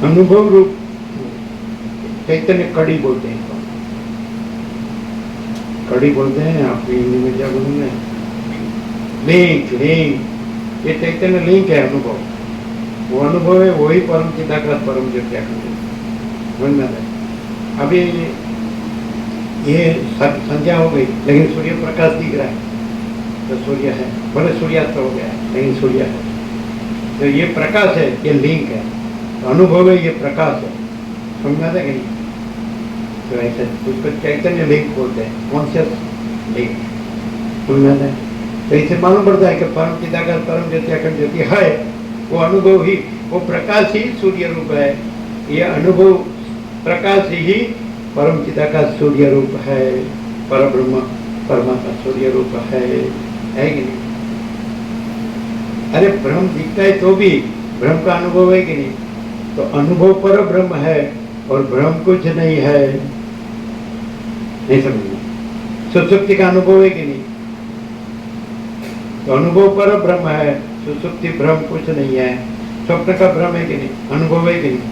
अनुभव रूप चैतन्य कड़ी बोलते हैं, कड़ी बोलते हैं, आप हिंदी में क्या बोलेंगे, लिंक लिंक, ये चैतन्य लिंक है अनुभव, वो अनुभव है वही परम चिदाकाश परम ज्योति समझ में आता है। अभी ये संध्या हो गई लेकिन सूर्य प्रकाश दिख रहा है तो सूर्य है, भले सूर्यास्त हो गया है लेकिन सूर्य है, तो ये प्रकाश है, ये लिंक है, तो अनुभव है, ये प्रकाश है, समझ में आता है कि नहीं? तो ऐसे उसको चैतन्य लिंक बोलते हैं, कॉन्शियस लिंक, समझ में आता है? तो इससे मालूम पड़ता है कि परम चिदाकाश परम ज्योति अखंड ज्योति है, वो अनुभव ही, वो प्रकाश ही सूर्य रूप है, ये अनुभव प्रकाश ही परम चिदाकाश सूर्य रूप है, परब्रह्म परमात्मा सूर्य रूप है कि नहीं? अरे भ्रम दिखता है तो भी भ्रम का अनुभव है कि नहीं? तो अनुभव पर ब्रह्म है और भ्रम कुछ नहीं है, नहीं समझना। सुसुप्ति का अनुभव है कि नहीं? तो अनुभव पर ब्रह्म है, सुसुप्ति भ्रम कुछ नहीं है। स्वप्न का भ्रम है कि नहीं? अनुभव है कि नहीं?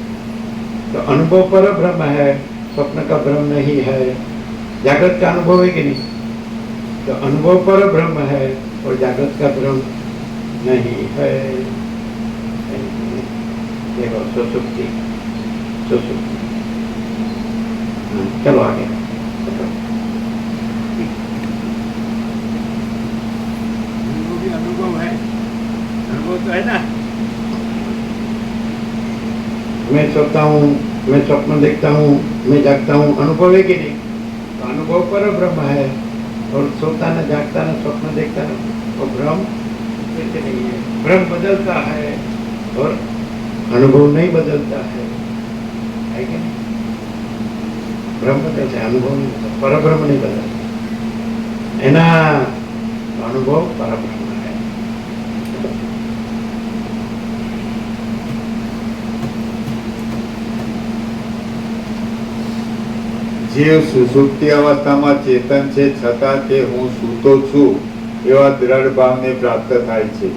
तो अनुभव पर ब्रह्म है, स्वप्न का भ्रम नहीं है। जागृत का अनुभव है कि नहीं? तो अनुभव पर ब्रह्म है और जागृत का भ्रम नहीं है। देखो सुसुप्ति, सुसुप्ति। चलो आगे। अनुभव है, अनुभव तो है ना। मैं सोता हूँ, मैं स्वप्न देखता हूँ, मैं जागता हूँ, अनुभव है कि नहीं? तो अनुभव पर ब्रह्म है और सोता न जागता न स्वप्न देखता न, और भ्रम कुछ नहीं है। भ्रम बदलता है और अनुभव नहीं बदलता है कि नहीं? ब्रह्म बदल છે, અનુભવ નહીં બદલતો, પરબ્રહ્મ નહીં બદલતો, એના અનુભવ પરબ્રહ્મ है। જીવ સુષુપ્તિ અવસ્થામાં ચેતન છે છતાં તે હું સૂતો છું એવા દ્રઢ ભાવને પ્રાપ્ત થાય છે।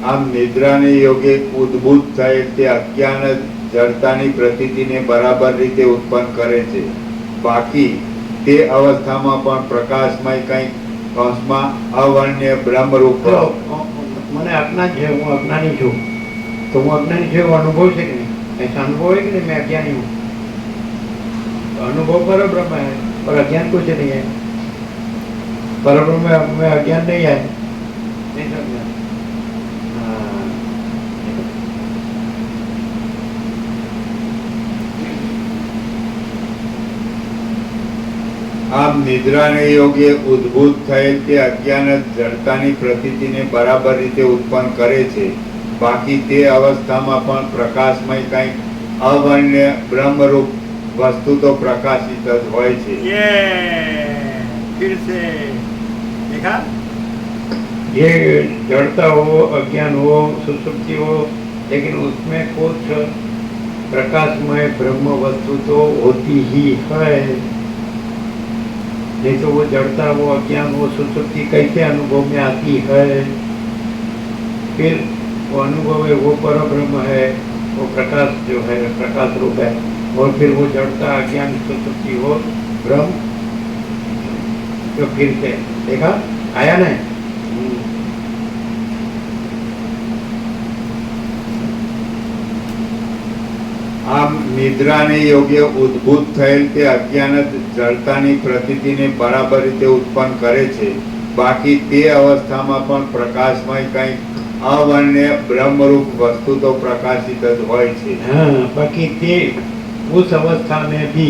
આમ નિદ્રાને યોગે ઉદ્ભૂત થયેલ તે અજ્ઞાન જડતાની પ્રતીતિને બરાબર રીતે ઉત્પન્ન કરે છે। બાકી તે અવસ્થામાં પણ પ્રકાશમય કંઈક અંશમાં અવર્ણ્ય બ્રહ્મરૂપ તો મને અજ્ઞાન છે, હું અજ્ઞાની છું, તો હું અજ્ઞાની છું એવો અનુભવ છે कि नहीं? ऐसा अनुभव है कि नहीं मैं अज्ञानी हूँ? तो अनुभव पर ब्रह्म है और अज्ञान कुछ नहीं है। पर ब्रह्म में अज्ञान नहीं है, नहीं समझा? हाँ। આમ નિદ્રાને યોગે ઉદ્ભૂત થયેલ તે અજ્ઞાન જડતાની પ્રતીતિને બરાબર રીતે ઉત્પન્ન કરે છે। બાકી તે અવસ્થામાં પણ પ્રકાશમય કંઈક અવર્ણ્ય બ્રહ્મરૂપ વસ્તુ તો પ્રકાશિત જ હોય છે। ये फिर से देखा, ये जड़ता हो, अज्ञान हो, सुसुप्ति हो, लेकिन उसमें कुछ प्रकाशमय ब्रह्म वस्तु तो होती ही है। नहीं तो वो जड़ता, वो अज्ञान, वो सुसुप्ति कैसे अनुभव में आती है? फिर वो अनुभव है, वो पर ब्रह्म है, वो प्रकाश जो है प्रकाश रूप है, और फिर वो जड़ता, अज्ञान, सुसुप्ति हो ब्रह्म, तो फिर से देखा आया ना? આમ નિદ્રાને યોગ્ય ઉદ્ભૂત થયેલ તે અજ્ઞાન જડતાની પ્રતીતિને બરાબર રીતે ઉત્પન્ન કરે છે। બાકી તે અવસ્થામાં પણ પ્રકાશમય કંઈક અવર્ણ્ય બ્રહ્મરૂપ વસ્તુ તો પ્રકાશિત જ હોય છે। हाँ, बाकी ते उस अवस्था में भी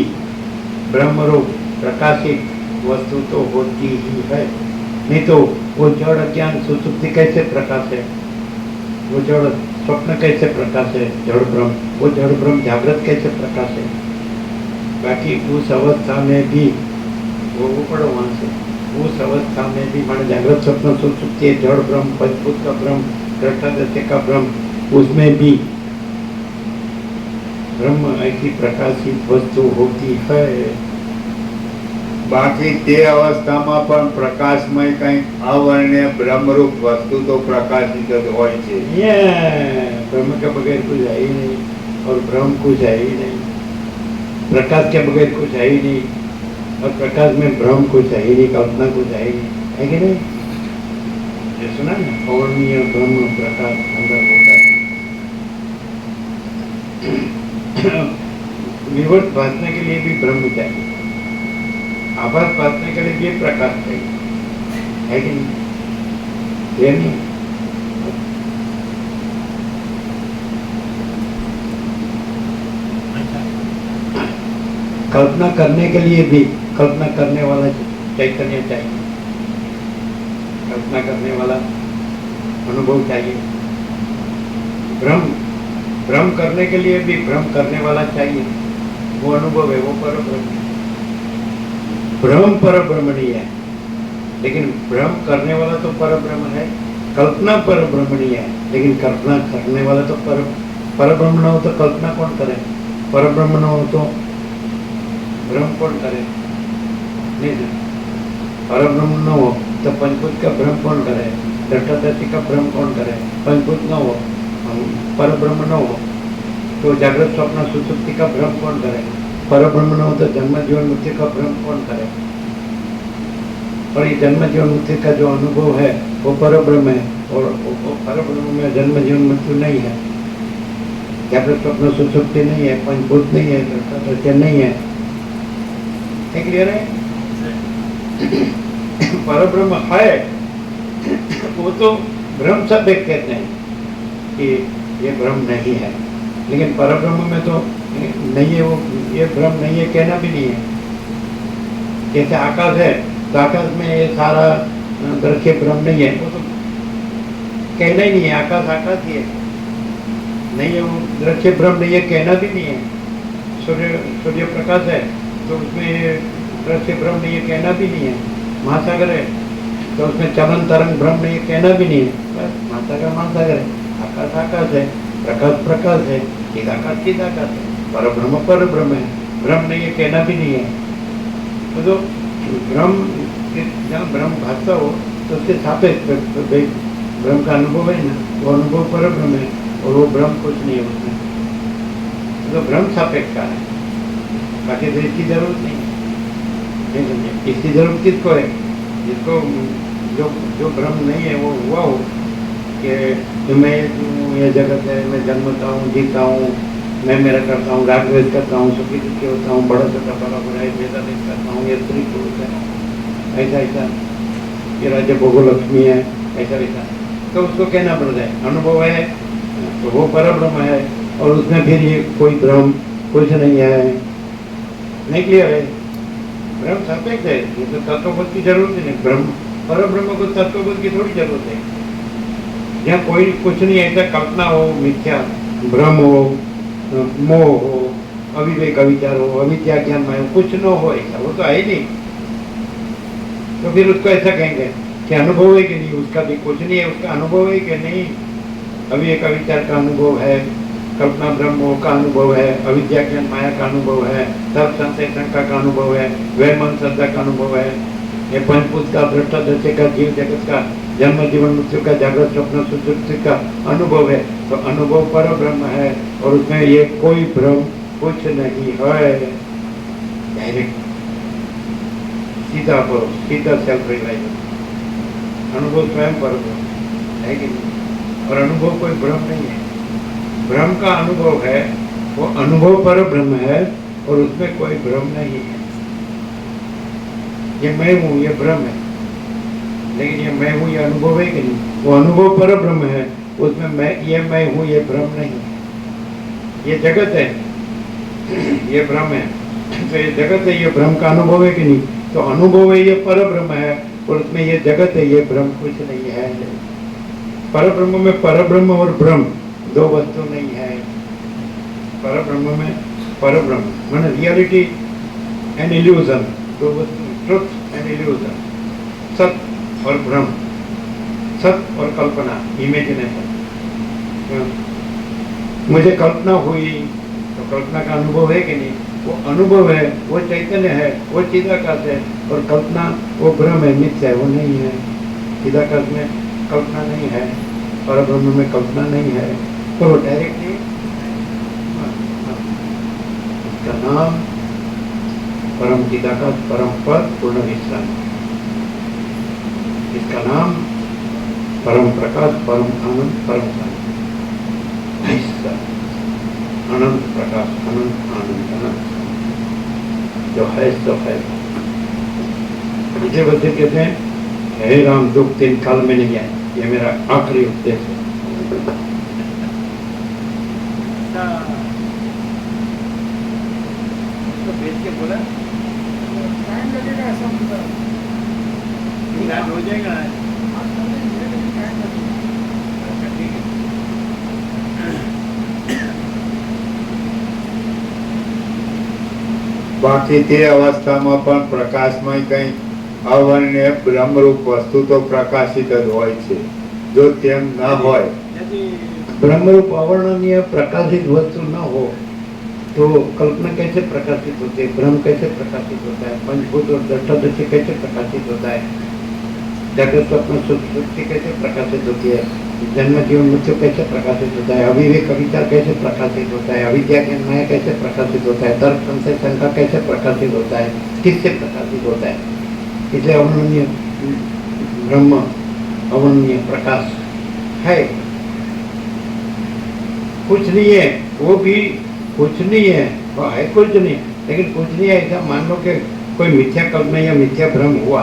ब्रह्मरूप प्रकाशित वस्तु तो होती ही है। नहीं तो वो जड़ अज्ञान सुसुप्ति कैसे प्रकाश है? वो जड़ स्वप्न कैसे प्रकाश है? जड़ ब्रह्म, वो जड़ ब्रह्म जागृत कैसे प्रकाश है? बाकी उस अवस्था में भी वो पढ़ो वहाँ से, उस अवस्था में भी मान जागृत स्वप्न सुसुप्ति जड़ ब्रह्म, पंचभूत का ब्रह्म, दृष्टादृश्य का ब्रह्म, उसमें भी ब्रह्म ऐसी प्रकाशित वस्तु होती है। બાકી તે અવસ્થામાં પણ પ્રકાશમય કંઈક અવર્ણ્ય બ્રહ્મરૂપ વસ્તુ તો પ્રકાશિત જ હોય છે। ये ब्रह्म के बगैर कुछ है ही नहीं, और ब्रह्म कुछ है ही नहीं। प्रकाश के बगैर कुछ है ही नहीं, और प्रकाश में ब्रह्म कुछ है ही नहीं, कल्पना कुछ है ही नहीं, है कि नहीं? ये सुना ना, अवर्णीय ब्रह्म प्रकाश अंदर होता है। विवर्त भासने के लिए भी ब्रह्म चाहिए, आभास भासने के लिए भी प्रकाश चाहिए, है कि नहीं? ये नहीं कल्पना करने के लिए भी कल्पना करने वाला चैतन्य चाहिए, कल्पना करने वाला अनुभव चाहिए। भ्रम करने के लिए भी भ्रम करने वाला चाहिए, वो अनुभव है, वो पर ब्रह्म। भ्रम पर ब्रह्म नहीं है, लेकिन भ्रम करने वाला तो पर ब्रह्म है। कल्पना पर ब्रह्म नहीं है, लेकिन कल्पना करने वाला तो पर ब्रह्म न हो तो कल्पना कौन करे? पर ब्रह्म न हो तो भ्रम कौन करे? नहीं ना, पर ब्रह्म न हो तो पंचभूत का भ्रम कौन करे? दृष्टादर्शी का भ्रम कौन करे? पंचभूत न हो, पर ब्रह्म न हो तो जागृत स्वप्न सुसुप्ति का भ्रम कौन करे? पर ब्रह्म न हो तो जन्म जीवन मृत्यु का भ्रम कौन करे? और ये जन्म जीवन मृत्यु का जो अनुभव है वो पर ब्रह्म है, और पर ब्रह्म में जन्म जीवन मृत्यु नहीं है, जागृत स्वप्न सुसुप्ति नहीं है, पंचभूत नहीं है, दृष्टादर्शी नहीं है। क्लियर है? पर ब्रह्म है, वो तो ब्रह्म सब एक कहते हैं कि ये ब्रह्म नहीं है, लेकिन पर ब्रह्म में तो नहीं है, वो ये ब्रह्म नहीं है कहना भी नहीं है। जैसे आकाश है तो आकाश में ये सारा दृश्य ब्रह्म नहीं है, वो तो कहना ही नहीं है, आकाश आकाश ही है, नहीं है वो दृश्य ब्रह्म नहीं है कहना भी नहीं है। सूर्य प्रकाश है तो उसमें दृश्य ब्रह्म नहीं है कहना भी नहीं है। महासागर है तो उसमें चलन तरंग ब्रह्म नहीं है कहना भी नहीं है। बस महासागर महासागर है, आकाश आकाश है, प्रकाश प्रकाश है, चिदाकाश चिदाकाश है, पर ब्रह्म है, ब्रह्म नहीं है कहना भी नहीं है। तो ब्रह्म जहाँ ब्रह्म भाषा हो तो उसके सापेक्ष ब्रह्म का अनुभव है ना, वो अनुभव पर ब्रह्म है और वो ब्रह्म कुछ नहीं है उसमें। तो ब्रह्म सापेक्ष का है, बाकी तो इसकी जरूरत नहीं है। इसकी जरूरत किसको है? जिसको जो ब्रह्म नहीं है वो हुआ हो कि मैं ये जगत है, मैं जन्मता हूँ, जीता हूँ, मैं मेरा करता हूँ, राग द्वेष करता हूँ, सुखी दुखी होता हूँ, बड़ा छोटा बड़ा बुराई भेदा भेद करता हूँ, ये स्त्री पुरुष है, ऐसा ऐसा, ये राज्य भोगो लक्ष्मी है, ऐसा ऐसा, तो उसको कहना पड़ता है। अनुभव है तो वो परब्रह्म है और उसमें फिर ये कोई भ्रम कुछ नहीं है। नहीं क्लियर है? ब्रह्म सापेक्ष है, ये तो तत्वबोध की जरूरत नहीं। ब्रह्म परब्रह्म को तत्वबोध की थोड़ी जरूरत है। यहाँ कोई कुछ नहीं ऐसा कल्पना हो, मिथ्या भ्रम हो, मोह हो, अविवेक अविचार हो, अविद्या ज्ञान में कुछ न हो, ऐसा वो तो है ही नहीं। तो फिर उसको ऐसा कहेंगे कि अनुभव है कि नहीं, उसका भी कुछ नहीं है, उसका अनुभव है कि नहीं। अविवेक अविचार का अनुभव है, कल्पना ब्रह्म का अनुभव है, अविद्या ज्ञान माया का अनुभव है, तर्क संशय शंका का अनुभव है, वह मन श्रद्धा का अनुभव है, ये पंचभूत का, दृष्टा दृश्य का, जीव जगत का, जन्म जीवन मृत्यु का, जागृत स्वप्न सुषुप्ति का अनुभव है। तो अनुभव पर ब्रह्म है और उसमें ये कोई भ्रम कुछ नहीं है। डायरेक्ट सीधा पर सीधा सेल्फ रियलाइजेशन, अनुभव स्वयं पर ब्रह्म है कि नहीं? और अनुभव कोई भ्रम नहीं है। ब्रह्म का अनुभव है, वो अनुभव पर ब्रह्म है और उसमें कोई भ्रम नहीं है। ये मैं हूँ, ये भ्रम है, लेकिन ये मैं हूँ, ये अनुभव है कि नहीं? वो अनुभव पर ब्रह्म है, उसमें मैं हूँ, ये भ्रम नहीं है। ये जगत है, ये भ्रम है, तो ये जगत है, ये भ्रम का अनुभव है कि नहीं? तो अनुभव है, ये पर ब्रह्म है और उसमें ये जगत है, ये भ्रम कुछ नहीं है। पर ब्रह्म में पर ब्रह्म और भ्रम दो वस्तु नहीं है। पर ब्रह्म में पर ब्रह्म माने रियलिटी एंड इल्यूजन, दो वस्तु, ट्रुथ एंड इल्यूजन, सत्य और भ्रम, सत्य और कल्पना, इमेजिनेशन। मुझे कल्पना हुई तो कल्पना का अनुभव है कि नहीं? वो अनुभव है, वो चैतन्य है, वो चिदाकाश है, और कल्पना वो भ्रम है, मिथ्या है, वो नहीं है। चिदाकाश में कल्पना नहीं है, परब्रह्म में कल्पना नहीं है, तो वो डायरेक्टली इसका नाम परम चिदाकाश, परम पद, पूर्ण विश्राम। इसका नाम परम प्रकाश, परम आनंद, परम शांति, अनंत प्रकाश, अनंत आनंद, अनंत जो है सो है। इसे बच्चे कहते हैं हे राम दुख 3 काल में नहीं आए, ये मेरा आखिरी उपदेश है। तो भेज के बोला टाइम लगेगा ऐसा होगा, हो जाएगा। બાકી તે અવસ્થામાં પણ પ્રકાશમય કંઈ અવર્ણ્ય બ્રહ્મરૂપ વસ્તુ તો પ્રકાશિત જ હોય છે. જો તેમ ન હોય ब्रह्मरूप अवर्णनीय प्रकाशित वस्तु न हो तो कल्पना कैसे प्रकाशित होती है, भ्रम कैसे प्रकाशित होता है, पंचभूत और दृष्टादृश्य कैसे प्रकाशित होता है, जागृत स्वप्न सुषुप्ति कैसे प्रकाशित होती है, जन्म जीवन मृत्यु कैसे प्रकाशित होता है, अविवेक विचार कैसे प्रकाशित होता है, अविद्या ज्ञान माया कैसे प्रकाशित होता है, तर्क संशय शंका कैसे प्रकाशित होता है, किससे प्रकाशित होता है। इसलिए अवर्णनीय ब्रह्म अवर्णनीय प्रकाश है, कुछ नहीं है, वो भी कुछ नहीं है, वो है कुछ नहीं, लेकिन कुछ नहीं है ऐसा मान लो कि कोई मिथ्या कल्पना या मिथ्या भ्रम हुआ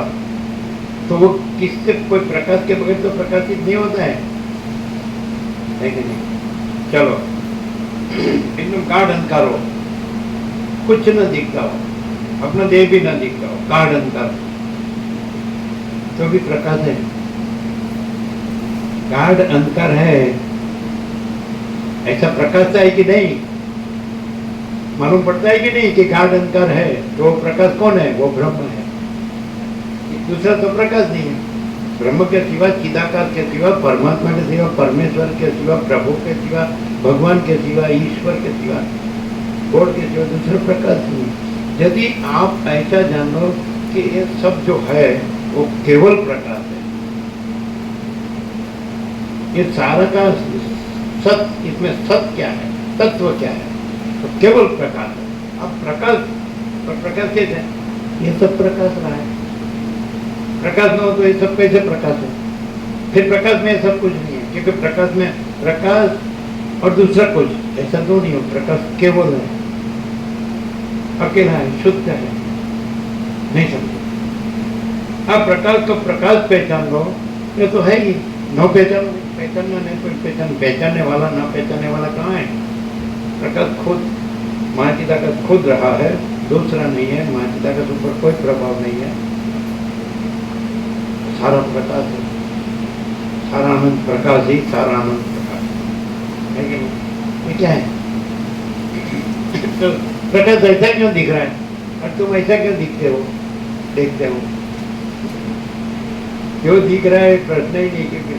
तो वो किससे, कोई प्रकाश के बगैर तो प्रकाशित नहीं होता है कि नहीं। चलो एकदम गाढ़ अंधकार हो, कुछ न दिखता हो, अपना देह भी न दिखता हो, गाढ़ अंधकार तो भी प्रकाश है। गाढ़ अंधकार है, ऐसा प्रकाश है कि नहीं? मालूम पड़ता है कि नहीं कि गाढ़ अंधकार है, तो वो प्रकाश कौन है? वो ब्रह्म है, दूसरा तो प्रकाश नहीं है। ब्रह्म के सिवा, चिदाकाश के सिवा, परमात्मा के सिवा, परमेश्वर के सिवा, प्रभु के सिवा, भगवान के सिवा, ईश्वर के सिवा, गॉड के सिवा दूसरा प्रकाश नहीं। यदि आप ऐसा जानो कि ये सब जो है वो केवल प्रकाश है, ये सारा का सत, इसमें सत क्या है, तत्व क्या है, तो केवल प्रकाश है। अब प्रकाश कैसे है? ये सब प्रकाश रहा है, प्रकाश न हो तो ये सब कैसे प्रकाश है? फिर प्रकाश में सब कुछ नहीं है, क्योंकि प्रकाश में प्रकाश और दूसरा कुछ ऐसा दो नहीं हो। प्रकाश केवल है, अकेला है, शुद्ध है, नहीं समझे? अब प्रकाश को प्रकाश पहचान लो, ये तो है ही। न पहचानना नहीं, कोई पहचानने वाला, ना पहचानने वाला कहाँ है? प्रकाश खुद, महाचिदाकाश खुद रहा है, दूसरा नहीं है। महाचिदाकाश ऊपर कोई प्रभाव नहीं है, सारा प्रकाश है, सारा आनंद प्रकाश ही सारा आनंद प्रकाश है कि नहीं? ये क्या है? तो प्रकाश ऐसा क्यों दिख रहा है और तुम ऐसा क्यों दिखते हो, देखते हो? क्यों दिख रहा है प्रश्न ही नहीं, क्योंकि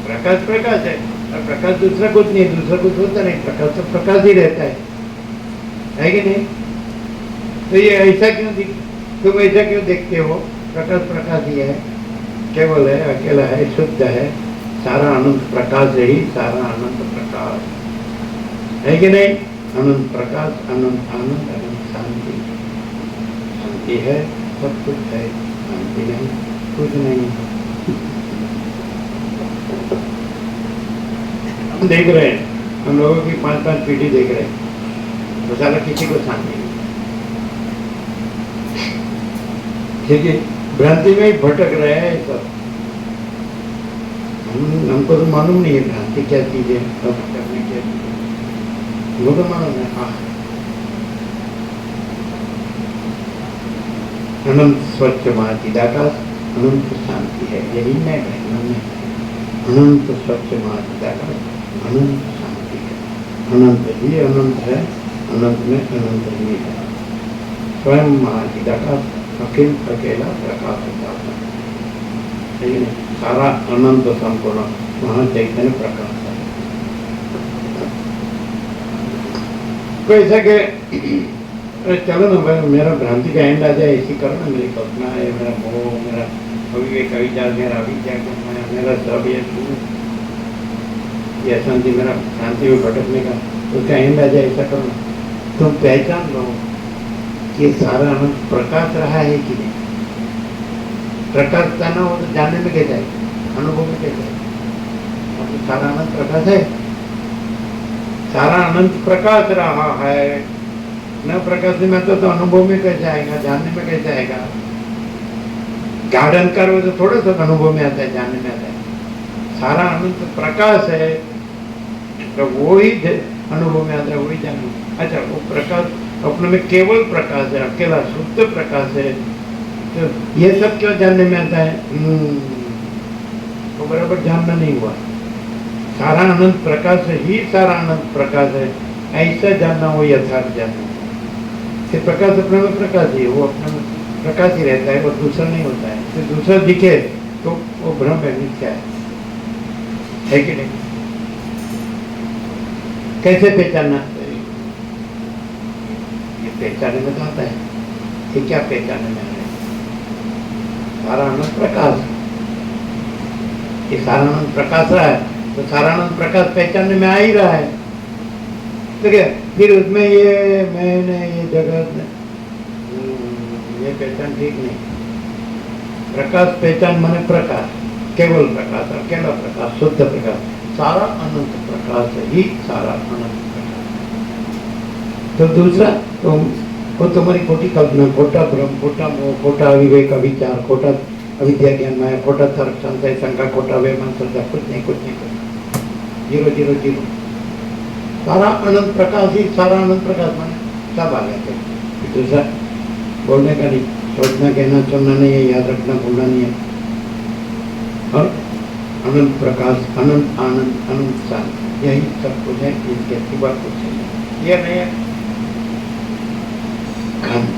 प्रकाश प्रकाश है और प्रकाश दूसरा कुछ नहीं, दूसरा कुछ होता नहीं। प्रकाश तो प्रकाश ही रहता है कि नहीं? तो ये ऐसा क्यों तुम ऐसा क्यों देखते हो? प्रकाश प्रकाश ही है, केवल है, अकेला है, शुद्ध है, सारा अनंत प्रकाश है ही सारा अनंत प्रकाश है कि नहीं? अनंत प्रकाश, अनंत आनंद, अनंत शांति। शांति है, सब कुछ है, शांति नहीं, कुछ नहीं। हम देख रहे हैं, हम लोगों की 5-5 पीढ़ी देख रहे हैं, तो सारा किसी को शांति नहीं। ठीक है, भ्रांति में ही भटक रहे हैं सब। हमको तो मालूम नहीं है भ्रांति क्या चीज है, सब करने क्या चीज है, वो तो मालूम है। हाँ, अनंत स्वच्छ महाचिदाकाश, अनंत शांति है, यही मैं कहना। अनंत स्वच्छ महाचिदाकाश, अनंत शांति है, अनंत ही अनंत है, अनंत में अनंत ही है। स्वयं महाचिदाकाश अखिल अकेला प्रकाश होता है, ठीक है? सारा अनंत संपूर्ण वहाँ चैतन्य प्रकाश है। तो ऐसा के चलो ना भाई, मेरा भ्रांति का एंड आ जाए, ऐसी करो ना, मेरी कल्पना है, मेरा मोह, मेरा अविवेक, अविचार, मेरा अविद्या, मेरा सब ये अशांति, मेरा भ्रांति में भटकने का, उसका एंड आ जाए, ऐसा करो ना। तुम पहचान लो कि सारा अनंत प्रकाश रहा है कि नहीं। प्रकाश का ना हो तो जानने में कैसे आएगा, अनुभव में कैसे आएगा? तो सारा अनंत प्रकाश है, सारा अनंत प्रकाश रहा है, न प्रकाश में तो अनुभव में कैसे आएगा, जानने में कैसे आएगा? गार्डन करो तो थोड़ा सा अनुभव में आता है, जानने में आता है। सारा अनंत प्रकाश है तो वो ही अनुभव में आता है, वही जानने। अच्छा, वो प्रकाश अपने में केवल प्रकाश है, अकेला शुद्ध प्रकाश है, तो ये सब क्यों जानने में आता है? तो बराबर जानना नहीं हुआ। सारा अनंत प्रकाश ही सारा अनंत प्रकाश है, ऐसा जानना वो यथार्थ जानना। फिर प्रकाश अपने में प्रकाश ही है, वो अपने में प्रकाश ही रहता है, वो दूसरा नहीं होता है। फिर दूसरा दिखे तो वो भ्रम है, मिथ्या है कि नहीं? कैसे पहचानना? ये पहचानने में तो आता है, ये क्या पहचानने में आ रहा है? सारा अनंत प्रकाश, ये सारा अनंत प्रकाश रहा है, तो सारा अनंत प्रकाश पहचानने में आ ही रहा है। तो क्या फिर उसमें ये मैंने, ये जगत, ये पहचान ठीक नहीं। प्रकाश पहचान माने प्रकाश, केवल प्रकाश, अकेला प्रकाश, शुद्ध प्रकाश, सारा अनंत प्रकाश ही सारा अनंत प्रकाश। तो दूसरा तो वो तुम्हारी खोटी कल्पना, खोटा भ्रम, खोटा मोह, खोटा अविवेक, अविचार, खोटा अविद्या, ज्ञान माया, खोटा तर्क, संशय, शंका, खोटा व्यवहार, श्रद्धा, कुछ नहीं, कुछ नहीं, जीरो जीरो जीरो। सारा अनंत प्रकाश ही सारा अनंत प्रकाश माने सब आ गए थे। दूसरा बोलने का नहीं, सोचना, कहना, सुनना नहीं है, याद रखना, भूलना नहीं है। और अनंत प्रकाश, अनंत आनंद, अनंत शांति, यही सब कुछ है, इसके सिवा कुछ नहीं। ये नहीं है अखंड,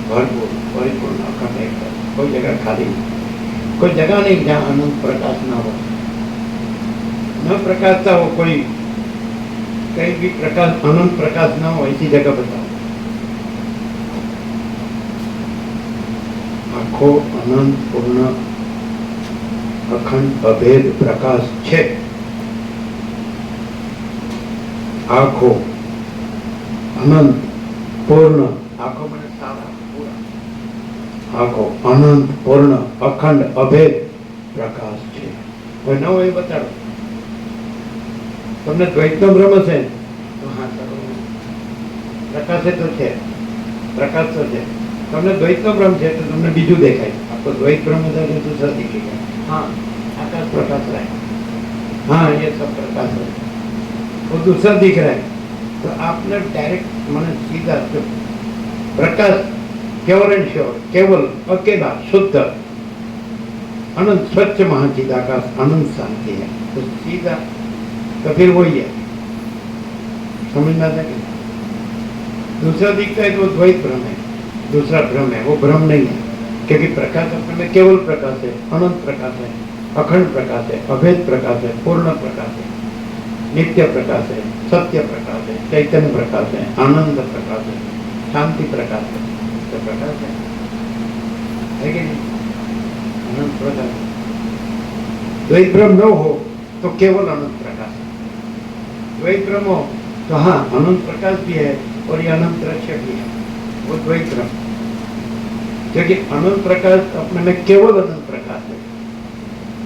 भरपूर, परिपूर्ण, अखंड एकदम, कोई जगह खाली नहीं, कोई जगह नहीं जहाँ अनंत प्रकाश ना हो, न प्रकाशता हो कोई, कहीं भी प्रकाश, अनंत प्रकाश ना हो ऐसी जगह बताओ। आखो अनंत पूर्ण अखंड अभेद प्रकाश छे। आखो अनंत पूर्ण, आखो मैंने सारा पूरा, आखो अनंत पूर्ण अखंड अभेद प्रकाश छे। कोई न हो ये बताओ। तुमने द्वैत नो भ्रम है तो हाँ चलो, प्रकाश है तो छे, प्रकाश तो छे। तुमने द्वैत नो भ्रम है तो तुमने बीजू देखाय, आपको द्वैत भ्रम है तो दूसरा दिखेगा। हाँ आकाश प्रकाश रहा है, हाँ ये सब प्रकाश है, वो दूसरा दिख रहा है। तो आपने डायरेक्ट मैंने सीधा तो प्रकाश केवल एंड श्योर, केवल अकेला शुद्ध अनंत स्वच्छ महाचिदाकाश अनंत शांति है, तो सीधा तो फिर वही है, समझ में आता है। दूसरा दिखता है तो वो द्वैत भ्रम है, दूसरा भ्रम है, वो भ्रम नहीं है, क्योंकि प्रकाश अपने में केवल प्रकाश है, अनंत प्रकाश है, अखंड प्रकाश है, अभेद प्रकाश है, पूर्ण प्रकाश है, नित्य प्रकाश है, सत्य प्रकाश है, चैतन्य प्रकाश है, आनंद प्रकाश है, शांति प्रकाश है, तो प्रकाश है कि नहीं? अनंत प्रकाश। द्वैत भ्रम न हो तो केवल अनंत प्रकाश है, द्वैत भ्रम हो तो हाँ अनंत प्रकाश भी है और ये अनंत दृश्य भी है, वो द्वैत भ्रम, क्योंकि अनंत प्रकाश अपने में केवल अनंत प्रकाश है,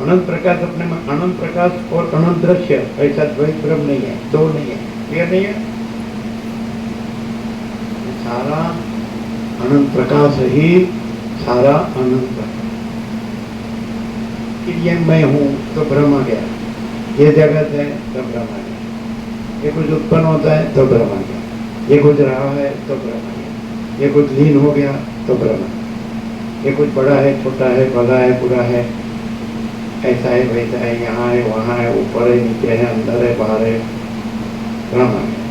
अनंत प्रकाश अपने में अनंत प्रकाश और अनंत दृश्य, ऐसा द्वैत भ्रम नहीं है, दो नहीं है, क्लियर नहीं है। सारा अनंत प्रकाश ही सारा अनंत प्रकाश। ये मैं हूँ तो भ्रम आ गया, ये जगत है तो भ्रम आ गया, ये कुछ उत्पन्न होता है तो भ्रम आ गया, ये कुछ रहा है तो भ्रम आ गया, ये कुछ लीन हो गया तो भ्रम आ गया, ये कुछ बड़ा है छोटा है भला है बुरा है, ऐसा है वैसा है, यहाँ है वहाँ है, ऊपर है नीचे है, अंदर है बाहर है, भ्रम आ गया।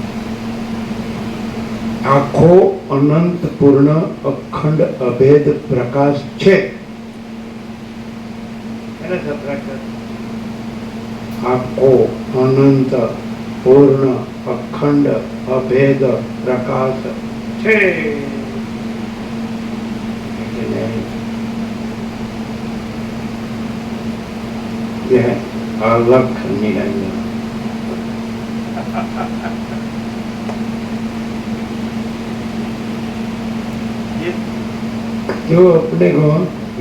आखो अनंत पूर्ण अखंड अभेद प्रकाश छे, आखो अनंत पूर्ण अखंड अभेद प्रकाश छे। यह अलख निरंजन। जो अपने को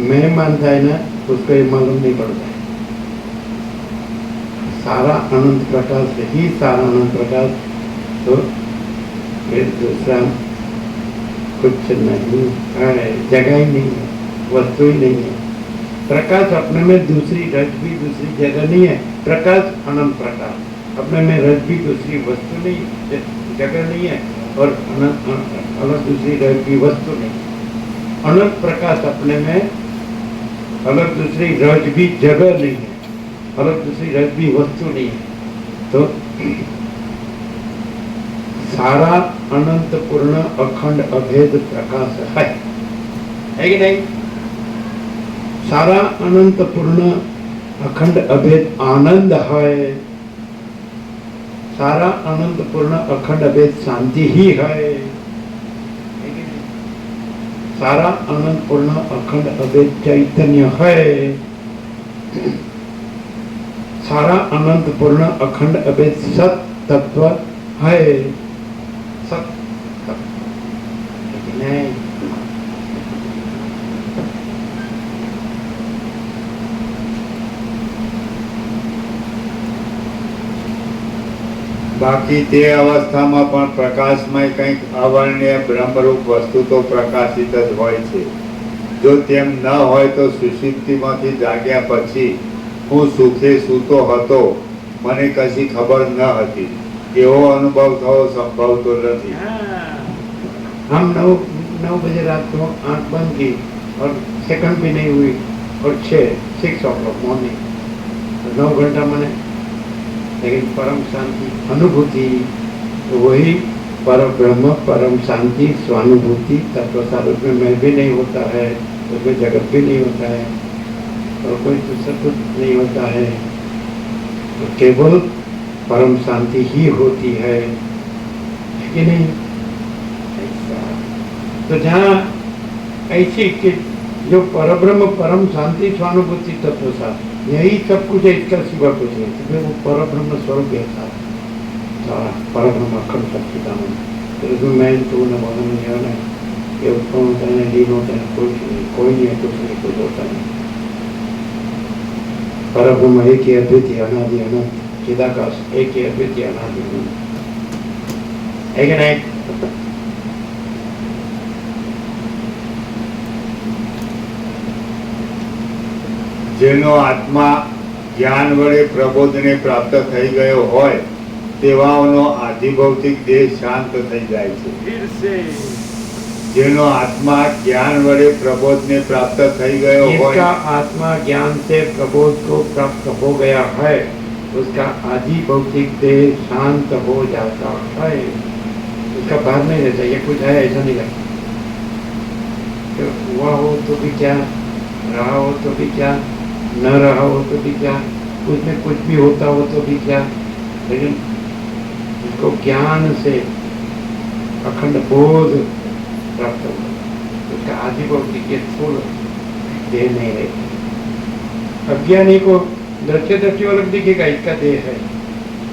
मैं मानता है ना उसको ये मालूम नहीं पड़ता है, सारा अनंत प्रकाश ही सारा अनंत प्रकाश, तो फिर दूसरा कुछ नहीं है, जगह ही नहीं है, वस्तु ही नहीं है। प्रकाश अपने में दूसरी रज भी दूसरी जगह नहीं है, प्रकाश अनंत प्रकाश अपने में रज भी दूसरी वस्तु नहीं, जगह नहीं है, और अलग दूसरी रज भी वस्तु नहीं। अनंत प्रकाश अपने में अलग दूसरी रज भी जगह नहीं है, अलग दूसरी रज भी वस्तु नहीं है, तो सारा अनंत पूर्ण अखंड अभेद प्रकाश है कि नहीं? सारा अनंत पूर्ण अखंड अभेद आनंद है, सारा अनंत पूर्ण अखंड अभेद शांति ही है, सारा अनंत पूर्ण अखंड अभेद चैतन्य है, सारा अनंत पूर्ण अखंड अभेद सत तत्व है, सत तत्व नहीं। બાકી તે અવસ્થામાં પણ પ્રકાશમય કંઈક અવર્ણ્ય બ્રહ્મરૂપ વસ્તુ તો પ્રકાશિત જ હોય છે. જો તેમ ન હોય તો સુષુપ્તિમાંથી જાગ્યા પછી હું સુખે સૂતો હતો, મને કશી ખબર ન હતી, એવો અનુભવ થવો સંભવ તો નથી. हम 9 बजे रात को आंख बंद की और सेकंड भी नहीं हुई और 6 o'clock मॉर्निंग, 9 घंटा मैंने, लेकिन परम शांति अनुभूति तो वही पर ब्रह्म, परम शांति, स्वानुभूति, तत्वसार, उसमें मैं भी नहीं होता है, उसमें जगत भी नहीं होता है और कोई दूसरा कुछ नहीं होता है, तो केवल परम शांति ही होती है कि नहीं? ऐसा तो जहाँ ऐसी कि जो परब्रह्म, परम शांति, स्वानुभूति, तत्वसार, यही सब कुछ है, इसका सिवा कुछ नहीं, क्योंकि वो परब्रह्म स्वरूप है सारा परब्रह्म अखंड सच्चिदानंद। तो उसमें मैं तू न बोलना नहीं है ना, ये उत्पन्न होता है, लीन होता है, कोई नहीं है, कुछ नहीं, कुछ होता नहीं। परब्रह्म एक ही अद्वितीय अनादि अनंत चिदाकाश, एक ही अद्वितीय अनादि अनंत है कि नहीं? જેનો આત્મા જ્ઞાન વડે પ્રબોધને પ્રાપ્ત થઈ ગયો હોય તેવાઓનો આધિભૌતિક દેહ શાંત થઈ જાય છે. फिर से જેનો આત્મા જ્ઞાન વડે પ્રબોધને પ્રાપ્ત થઈ ગયો जिसका હોય आत्मा ज्ञान से प्रबोध को प्राप्त हो गया है, उसका आदि भौतिक देह शांत हो जाता है, उसका भार नहीं रहता। ये कुछ है ऐसा नहीं लगता, तो हुआ हो तो भी क्या, रहा हो तो भी क्या, न रहा हो तो भी क्या, उसमें कुछ भी होता हो तो भी क्या, लेकिन उसको ज्ञान से अखंड बोध प्राप्त हो, उसका आदि भौतिक के फूल देह नहीं रहती। अज्ञानी को दृश्य दृष्टि वाला दिखेगा इसका देह है,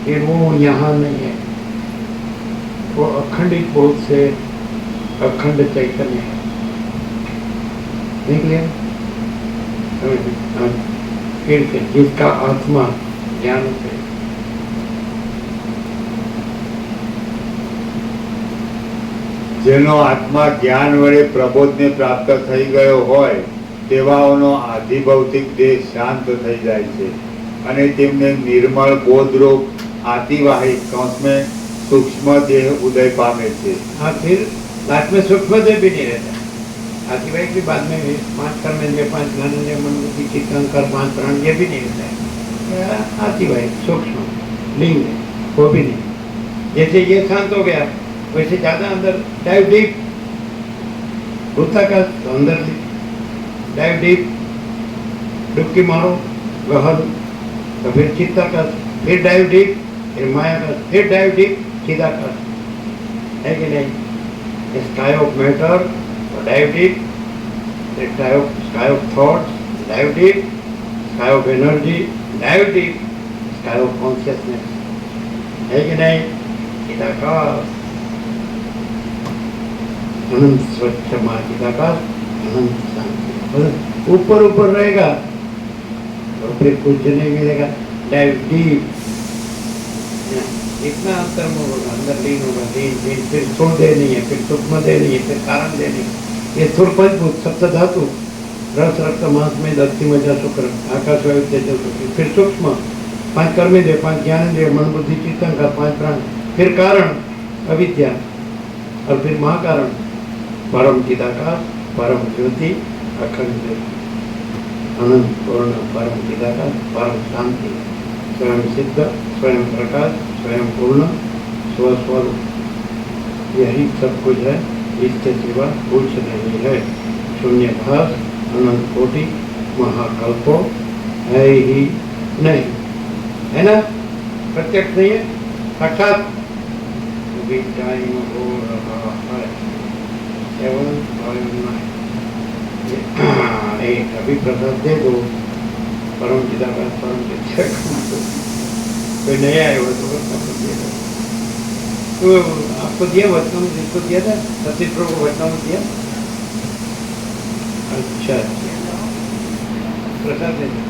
फिर वो यहाँ नहीं है, वो अखंडित बोध से अखंड चैतन्य है। निकले फिर से जिसका आत्मा ज्ञान से જેનો આત્મા જ્ઞાન વડે પ્રબોધને પ્રાપ્ત થઈ ગયો હોય તેવાઓનો આધિભૌતિક દેહ શાંત થઈ જાય છે અને તેમને નિર્મળ બોધરૂપ આતિવાહિક કૌંસમાં સૂક્ષ્મ દેહ ઉદય પામે છે. हाँ, फिर लास्ट में सूक्ष्म देह भी नहीं रहता। आतिवाहिक भी बाद में 5 कर्मेंद्रिय, 5 ज्ञानेंद्रिय, मन बुद्धि चित्त अहंकार, 5 प्राण, ये भी नहीं रहता है। यह आतिवाहिक सूक्ष्म लिंग वो भी नहीं। जैसे ये शांत हो गया वैसे ज्यादा अंदर डाइव डीप, भूता का तो अंदर डाइव डीप, डुबकी मारो गहन, तो फिर चित्ता का, फिर डाइव डीप, फिर माया का, फिर डाइव डीप, सीधा का है कि नहीं? Sky of matter dive deep, sky of thoughts dive deep, sky of energy dive deep, sky of consciousness है कि नहीं? सीधा का अनंत स्वच्छ चिदाकाश, अनंत शांति, ऊपर ऊपर रहेगा और फिर कुछ नहीं मिलेगा। डाइव डीप, इतना अंतर होगा, अंदर लीन होगा, लीन फिर स्थूल देह नहीं है, फिर सूक्ष्म देह नहीं है, फिर कारण देह नहीं है। ये स्थूल पंचभूत सप्त धातु, रस रक्त मांस में अस्थि मज्जा शुक्र आकाश वायु तेज पृथ्वी, फिर सूक्ष्म 5 कर्मेंद्रिय, 5 ज्ञानेंद्रिय, मन बुद्धि चित्त अहंकार, 5 प्राण, फिर कारण अविद्या और फिर महाकारण परम चिदाकाश, परम ज्योति, अखंड अनंत पूर्ण परम चिदाकाश, परम शांति, स्वयं सिद्ध, स्वयं प्रकाश, स्वयं पूर्ण, स्वस्वरूप, यही सब कुछ है, इसके सिवा कुछ नहीं है। शून्यभास, अनंत कोटि, महाकल्पो है ही नहीं, है ना? प्रत्यक्ष नहीं है, साक्षात भी टाइम हो रहा है। 7:09 एक अभी प्रसाद दे दो, परम चिदाकाश, परम चिदाकाश। कोई नया आया हो तो दिया, तो आपको दिया वचन, जिसको दिया था सतीश प्रभु को वचन दिया। अच्छा, प्रसाद दे दो।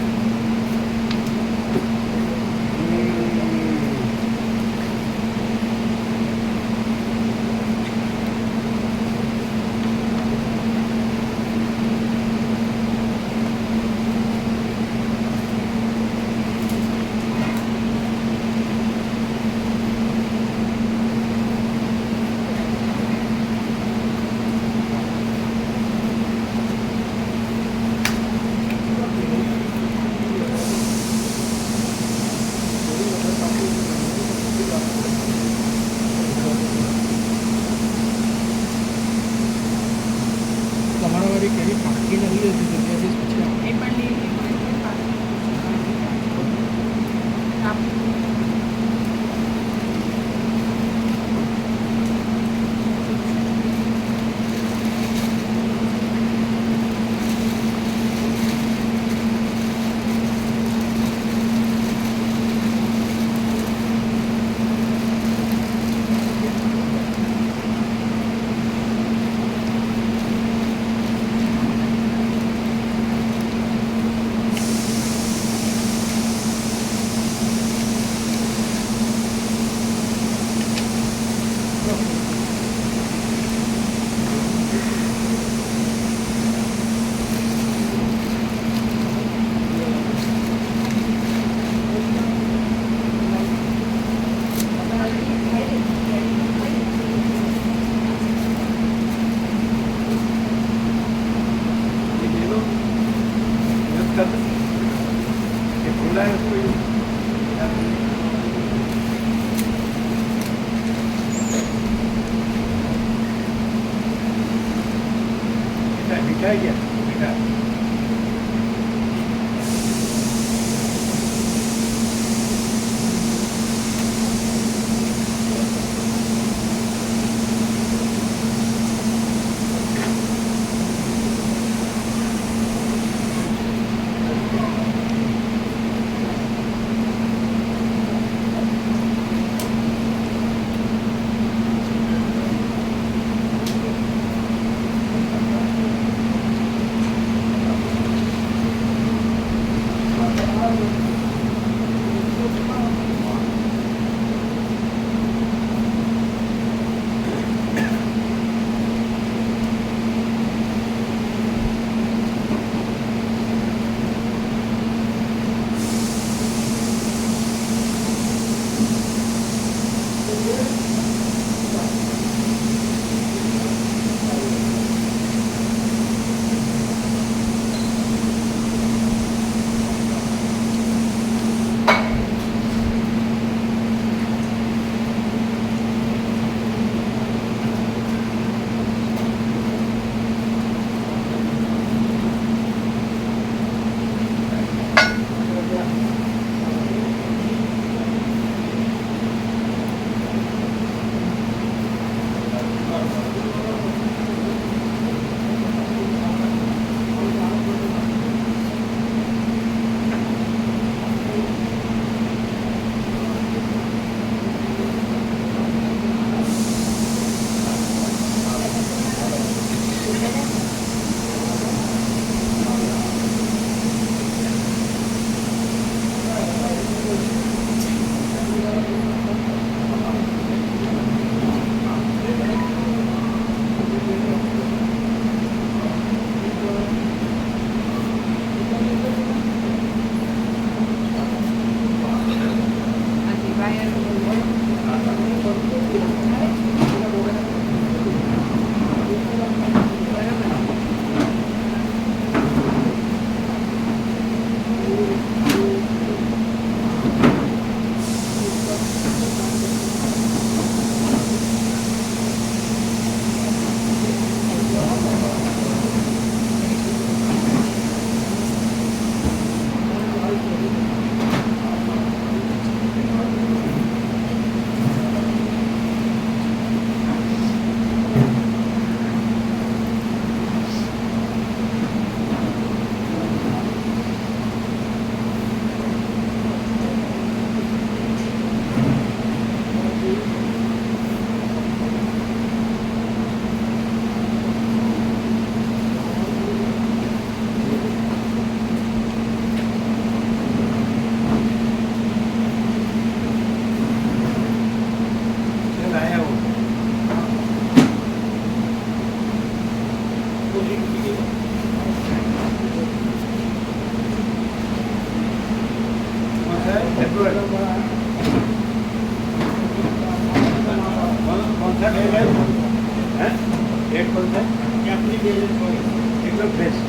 मिठाई क्या मिठाई एकदम फ्रेश